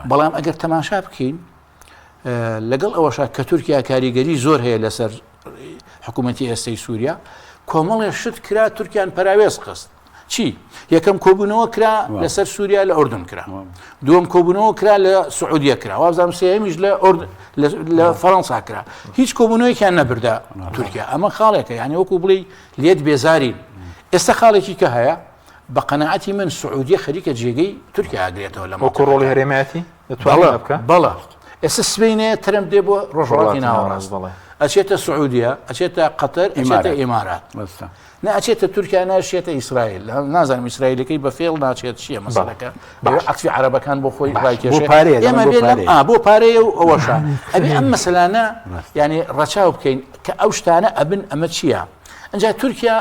بەڵام ئەگەر تەماشا بکەین لەگەڵ ئەوەشە کە تورکیا کاریگەری زۆر هەیە لەسەر حکوومەتی ئێستای سووریا کۆمەڵێ شت کرا تورکیان پەراوێز خست. چی؟ یەکەم کۆبوونەوە کرا لەسەر سووریا لە ئوردن کرا، دووەم کۆبوونەوە کرا لە سعودیە کرا، وابزانم سێهەمیش لە فەڕەنسا کرا. هیچ کۆبوونەوەیەکیان نەبردا تورکیا. ئەمە خاڵێکە یعنی وەکو بڵێ لێت بێزارین. ئێستا خاڵێکی کە هەیە بە قەنەعەتی من سعودیە خەریکە جێگەی تورکیا ئاگرێتەوە لەمە وەکو ڕۆڵی هەرێمەتی بەڵە. ئێستا سبەینەیە ترەمپ دێ بۆ ڕۆژهەڵاتی ناوەڕاست ئەچێتە سعودیە ئەچێتە قەتەر ئەچێتە ئیمارات ناچێتە تورکیا ناشێتە ئیسرائیل نازانم ئیسرائیلەکەی بە فێڵ ناچێت چییە مەسەلەکە عەتفی عەرەبەکان بۆ خۆی ڕایکێشێ ئێمە بۆ پارەیە و ئەوەشە ئەبێ ئەم مەسەلانە یعنی ڕەچاو بکەین کە ئەو شتانە ئەبن ئەمە چییە. ئەنجا تورکیا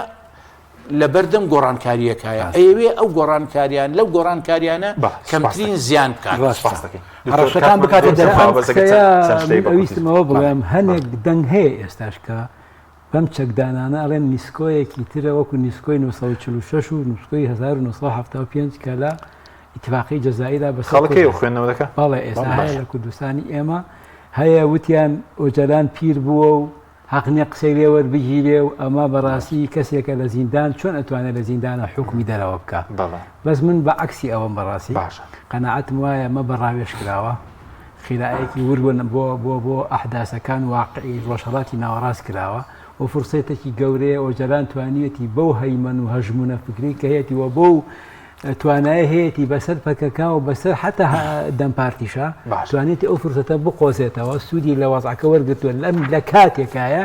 لە بەردەم گۆڕانکاریەکایە ئەوێ ئەو گۆڕانکاریان لەو گۆڕانکاریانە کەمترین زیان بکات هەڕەشەکان بکاتە ئەویستمەوە بڵێم هەنێک دەنگ هەیە ئێستاش کە بەم چەکدانانە ئەڵێن نیسکۆیەکی ترە وەکو نیسکۆی 1946 و نیسکۆی 1975 کە لە ئیتفاقی جەزائیرا بە خەڵکی خوێندنەوە دەکە بەڵێ ئێستا هەیە لە کوردستانی ئێمە هەیە وتیان ئۆجەلان پیر بووە و حەقنی قسەی لێ وەربگیرێ و ئەمە بەڕاستی کەسێکە لە زیندان چۆن ئەتوانێت لە زیندانە حکمی دەرەوە بکە بەس من بە عکسی ئەوەم بەڕاستی قەناعەتم وایە مە بەڕاوێش کراوە خیرایەکی وربوون بۆ ئەحداسەکان واقعی ڕۆژهەڵاتی ناوەڕاست کراوە و فرسێتێکی گەورەیە ئۆجەلان توانیەتی بەو هەیمەن و هەژمونە فکری کە هەیەتیوە بۆ توانای هەیەی بەسەر پەکەکان و بەسەر حتا دەمپارتیشە توانێتی ئەو فرسەتە بقۆزێتەوە سوودی لە وەزعەکە وەرگتووە لە کاتێکایە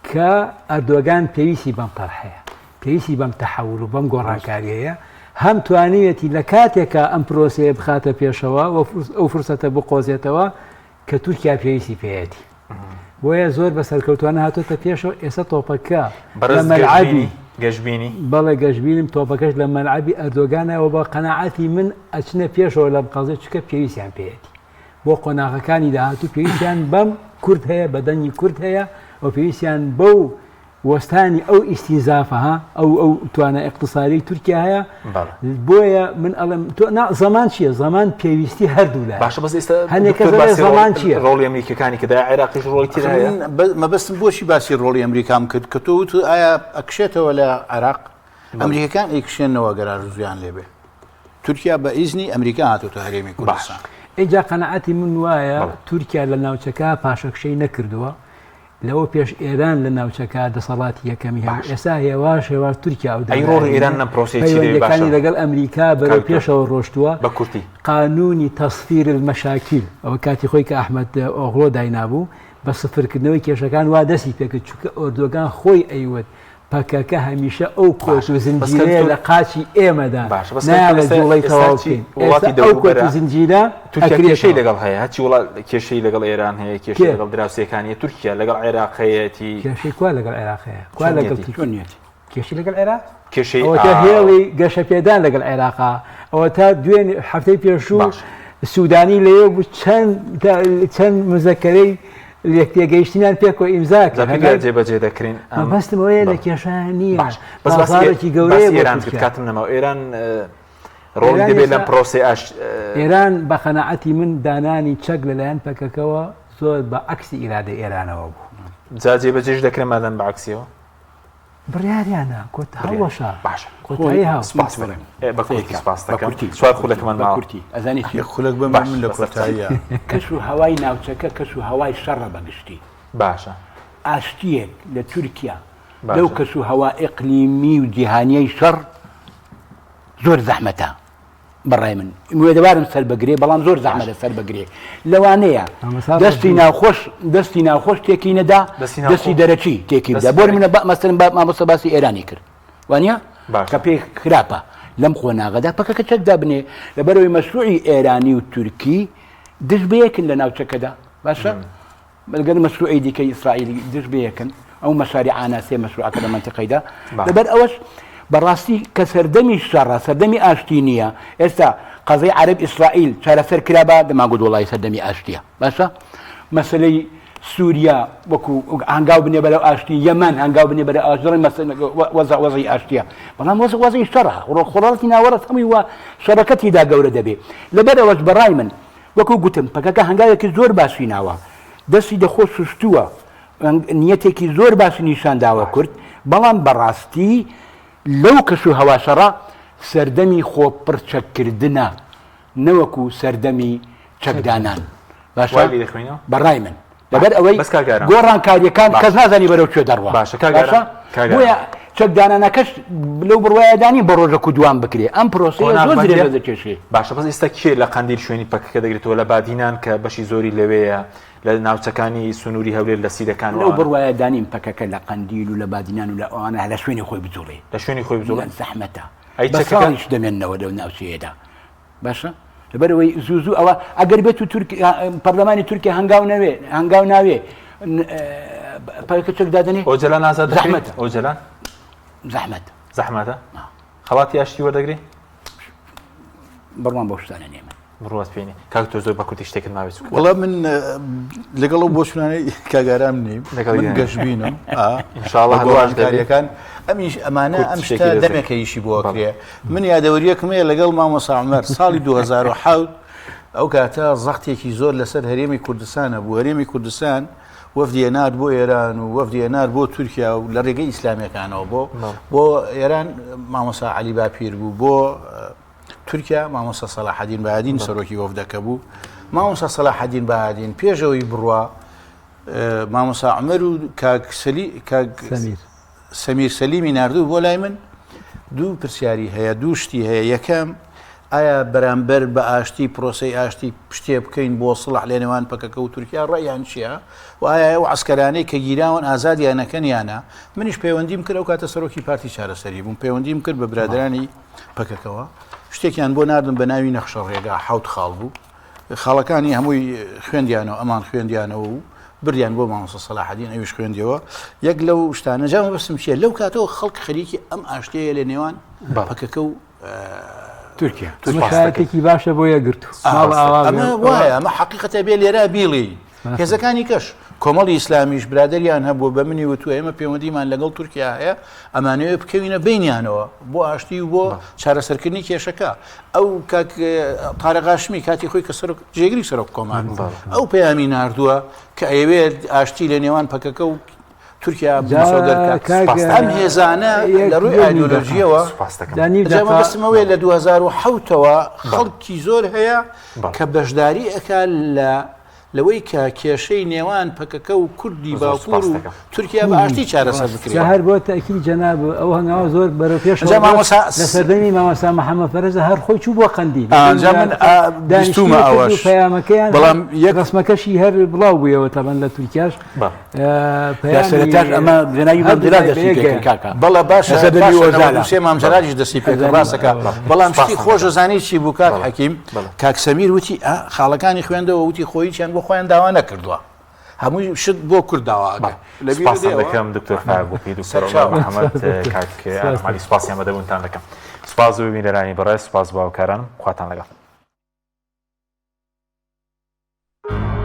کە ئەردۆگان پێویستی بەم قەرحەیە پێویستی بەم تەحەول و بەم گۆڕانکاریەیە هەم توانیەتی لە کاتێکە ئەم پرۆسەیە بخاتە پێشەوە ئەو فرسەتە بقۆزێتەوە کە تورکیا پێویستی پێیەتی بۆیە زۆر بە سەرکەوتوانە هاتۆتە پێشەوە ئێستا تۆپەکە لە مەلعەبی گەشتبینی بەڵێ گەشتبینم تۆپەکەش لە مەلعەبی ئەردۆگانەوە بە قەناعەتی من ئەچنە پێشەوە لە قەزێ چکە پێویستیان پێیەتی بۆ قۆناغەکانی داهاتوو پێویستیان بەم کورد هەیە بەدەنگی کورد هەیە و پێویستیان بەو وەستانی ئەو ئیسیزافەها ئەو توانە اقتصادی تورکیا هەیە بۆیە من ئەڵم تۆ زەمان چییە زەمان پێویستی هەردوو لە باشە بەس ئێستا هەنێکە زەمان چییە ڕۆڵی ئەمریکەکانی کە دای عێراقیش ڕۆڵی تر هەیە مەبەستم بۆشی باسی ڕۆڵی ئەمریکام کرد کە تۆ ئایا ئەکشێتەوە لە عێراق ئەمریکەکان ئەیکشێنەوە گەرار زویان لێبێ تورکیا بە ئیزنی ئەمریکا هاتوتە هەرێمی کوردستان اینجا قەنەعەتی من وایە تورکیا لە ناوچەکە پاشەکشەی نەکردووە لەوە پێش ئێران لە ناوچەکە دەسەڵاتی یەکەمی هەیە ئێستا هێواش هێواش تورکیا و ئێران پەیوەندیەکانی لەگەڵ ئەمریکا بەرەو پێشەوە ڕۆشتووە بە کورتی قانونی تەسفیر المەشاکیل ئەوە کاتی خۆی کە ئەحمەد ئۆغڵۆ داینابوو بە سفرکردنەوەی کێشەکان وا دەستی پێکرد چونکە ئۆردۆگان خۆی ئەیوت پەکەکە هەمیشە ئەو کۆت و زنجیرەیە لە قاچی ئێمەدا نایە جوڵەی تەواو بکەین ئەو کۆت و زنجیرە کێشەی لەگەڵ هەیە هەچی وڵات کێشەی لەگەڵ ئێران هەیە کێشەی لەگەڵ دراوسەکانی تورکیا لەگەڵ عێراق هەیەتی کێشەی کوا لەگەڵ عێراق هەیە کوا لەگەڵ تورکیەتی کێشی لەگەڵ عێراق کێشەی ئەوە هێڵی گەشە پێدان لەگەڵ عێراقا ئەوە تا دوێن هەفتەی پێشوو سوودانی لەیە بوو چەند مزەکەرەی تێگەیشتیان پێکۆ ئیمزا جێبەجێ دەکرین بەستمەوەیە لە کێشان نییە بەزارێکی گەورەیە ئێران کاتم نەما ئێران ڕۆڵی دەبێت لەم پرۆسی ئێران بە قەناعەتی من دانانی چەک لەلایەن پەکەکەوە زۆر بە عەکسی ئیرادەی ئێرانەوە بوو جا جێبەجێش دەکرێن مادەن بە عەکسیەوە بڕیاریانە کۆت هەڵەشە باشە کۆتایی هاو سپاس بە کورتی سپاس دەکەم سوات خولەکەمان ماوە کورتی ئەزانی خولەک بە من لە کورتاییە کەس و هەوای ناوچەکە کەس و هەوای شەڕە بەگشتی باشە ئاشتیەک لە تورکیا لەو کەس و هەوا ئیقلیمی و جیهانیەی شەڕ زۆر زەحمەتە بەڕای من وێدەوارم سەر بەگرێ بەڵام زۆر زەحمەتە سەر بەگرێ لەوانەیە دەستی ناوخۆش تێکی نەدا دەستی دەرەچی تێکی بدا بۆ منە مەسەرم مامۆستا باسی ئێرانی کرد وانە کە پێی خراپە لەم خۆناغەدا پەکەکە چەکدا بنێ لەبەرەوەی مەشروعی ئێرانی و تورکی دژ بەیەکن لە ناوچەکەدا باشە بەلگەر مەشروعی دیکەی ئیسرائیلی دژ بەیەکن ئەو مەشاریعانە سێ مەشروعەکە لە منتیقەیدا لەبەر ئەوەش بەڕاستی کە سەردەمی شەڕە سەردەمی ئاشتی نییە ئێستا قەزەی عەرەب ئیسرائیل چارەسەر کرابە دەماگوت وڵی سەردەمی ئاشتیە باشە مەسەلەی سووریا وەکو هەنگاو بنێ بەرەو ئاشتی یەمەن هەنگاو بنێ بەرە ئاژڕی وەزەی ئاشتیە بەڵام وەزەی شەڕە خۆڵاتی ناوەڕەت هەمووی وە شەڕەکەتیدا گەورە دەبێ لەبەر ئەوەش بەڕای من وەکو گوتم پەکەکە هەنگاوێکی زۆر باشی ناوە دەستی دەخۆ سوشتووە نیەتێکی زۆر باشی نیشانداوە کورد بەڵام بەڕاستی لەو کەس و هەواشەڕە سەردەمی خۆپڕچەکردنە نەوەکو سەردەمی چەکدانان باشە بەڕای من لەبەر ئەوەی گۆڕانکاریەکان کەس نازانی بەرەو کوێ دەڕوا بۆیە چەکدانانەکەش لەو بڕوایەدانی بە ڕۆژە دوام بکرێ ئەم پرۆسەیە زۆر درێژە دەکێشێ باشە بەس ئێستا کێ لە قەندیل شوێنی پەکەکە دەگرێتەوە لە بادینان کە بەشی زۆری لەوەیە لە ناوچەکانی سنووری هەولێر لە سیرەکان لەو بڕوایەدانیم پەکەکە لە قەندیل و لە بادینان و لە ئەوانە لە شوێنی خۆی بجوڵێ لە شوێنی خۆی بجوڵێ زەحمەتە بەساڵیش دەمێننەوە لەو ناوچەیەدا باشە لەبەرەوەی زوو ئەوە ئەگەر بێت و پەرلەمانی تورکیا هەنگاو ناوێ پەکە چەکدادنێ ئۆجەلان ئازاد دەکرێت ئۆجەلان زەحمەتە خەڵاتی ئاشتی وەردەگری بڕوان بۆ شتانە نێمە ڕوات پێێنی کاک تۆ زۆر بە کوردی شتێکت ماوێت وەڵام من لەگەڵ ئەو بۆچوانەی کاگارام نیم من گەشتبینم ئینشاءڵڵا هەواش دەبێت کاریەکان ئەمانە ئەم شتە دەمێکەیشی بۆ کرێ من یادەوەریەکمەیە لەگەڵ مامۆستا عومەر ساڵی 2007 ئەو کاتە زەختێکی زۆر لەسەر هەرێمی کوردستانە بوو هەرێمی کوردستان وەفدیێنار بۆ ئێران و وەفدیێنار بۆ تورکیا و لە ڕێگەی ئیسلامیەکانەوە بۆ ئێران مامۆستا عەلی باپیر بوو بۆ تورکیا مامۆستا سەلاحەدین بەهادین سەرۆکی وەفدەکە بوو مامۆستا سەلاحەدین بەهادین پێشەوەی بڕوا مامۆستا عومەر و کاک سەمیر سەلیمی ناردوو بۆ لای من دوو پرسیاری هەیە دوو شتی هەیە یەکەم ئایا بەرامبەر بە ئاشتی پرۆسەی ئاشتی شتێ بکەین بۆ سڵح لە نێوان پەکەکە و تورکیا ڕێیان چییە و ئایا ئەو عەسکەرانەی کە گیراون ئازادیانەکەن یانە منیش پەیوەندیم کرد ئەو کاتە سەرۆکی پارتی چارەسەری بووم پەیوەندیم کرد بە برادرانی پەکەکەوە شتێکیان بۆ ناردم بە ناوی نەخشە ڕێگا حوت خاڵ بوو خاڵەکانی هەمووی خوێندیانەوە ئەمان خوێندیانەوە و بریان بۆ مامۆستا سەلاحەدین ئەویش خوێندیەوە یەک لەو شتانە جامە بەسم چیە لەو کاتەوە خەڵک خەریکی ئەم ئاشتەیە لە نێوان پەکەکە و تورکیا شایەتێکی باشە بۆ یەگرت ئەمە وایە ئەمە حەقیقەتە بێ لێرە بیڵی هێزەکانی کەش کۆمەڵی ئیسلامیش برادریان هەبوو بە منی وتو ئێمە پەیوەندیمان لەگەڵ تورکیا هەیە ئەمانەوێ بکەوینە بینیانەوە بۆ ئاشتی و بۆ چارەسەرکردنی کێشەکە ئەو تارەق هاشمی کاتی خۆی کە جێگری سەرۆک کۆمان ئەو پەیامی ناردووە کە ئەوێت ئاشتی لە نێوان پەکەکە و تورکیا ئەم هێزانە لە ڕووی ئایدۆلۆژیەوە دەمەبستمەوەی لە 2007ەوە خەڵکی زۆر هەیە کە بەشداری ئەکا لەوەی کە کێشەی نێوان پەکەکە و کوردی باکوور و تورکیا بە ئاشتی چارەسەر بکرێت هەر بۆ تاکید جەناب ئەو هەنگاوە زۆر بەرەو پێش لە سەردەمی مامۆستا محەممەد فەرەزە هەر خۆی چوو بۆ قەندیل دانیشتومە ئەوەش پەیامەکەیان بەڵام یەک ڕسمەکەشی هەر بڵاو بوویەوە تەبەن لە تورکیاش سەرەتاش ئەمە بناوی بەڵدرا دەستی پێ کاکە بەڵە باشە مامجەراجی دەستی پێ ڕاستەکە بەڵام شتی خۆش زانی چی بوو کاک حەکیم کاک سەمیر وتی خاڵەکانی خوێندەوە وتی خۆییان بۆ خۆیان داوا نەکردووە هەمووی شت بۆ کورد داواگە سپاس دەکەم دکتۆر فایگوپی دکتۆر محەممەد کاک ئەمالی سپاسیان بەدەبوونتان دەکەم سپاس و بینەرانی بەڕێز سپاس باوکارانم خواتان لەگەڵ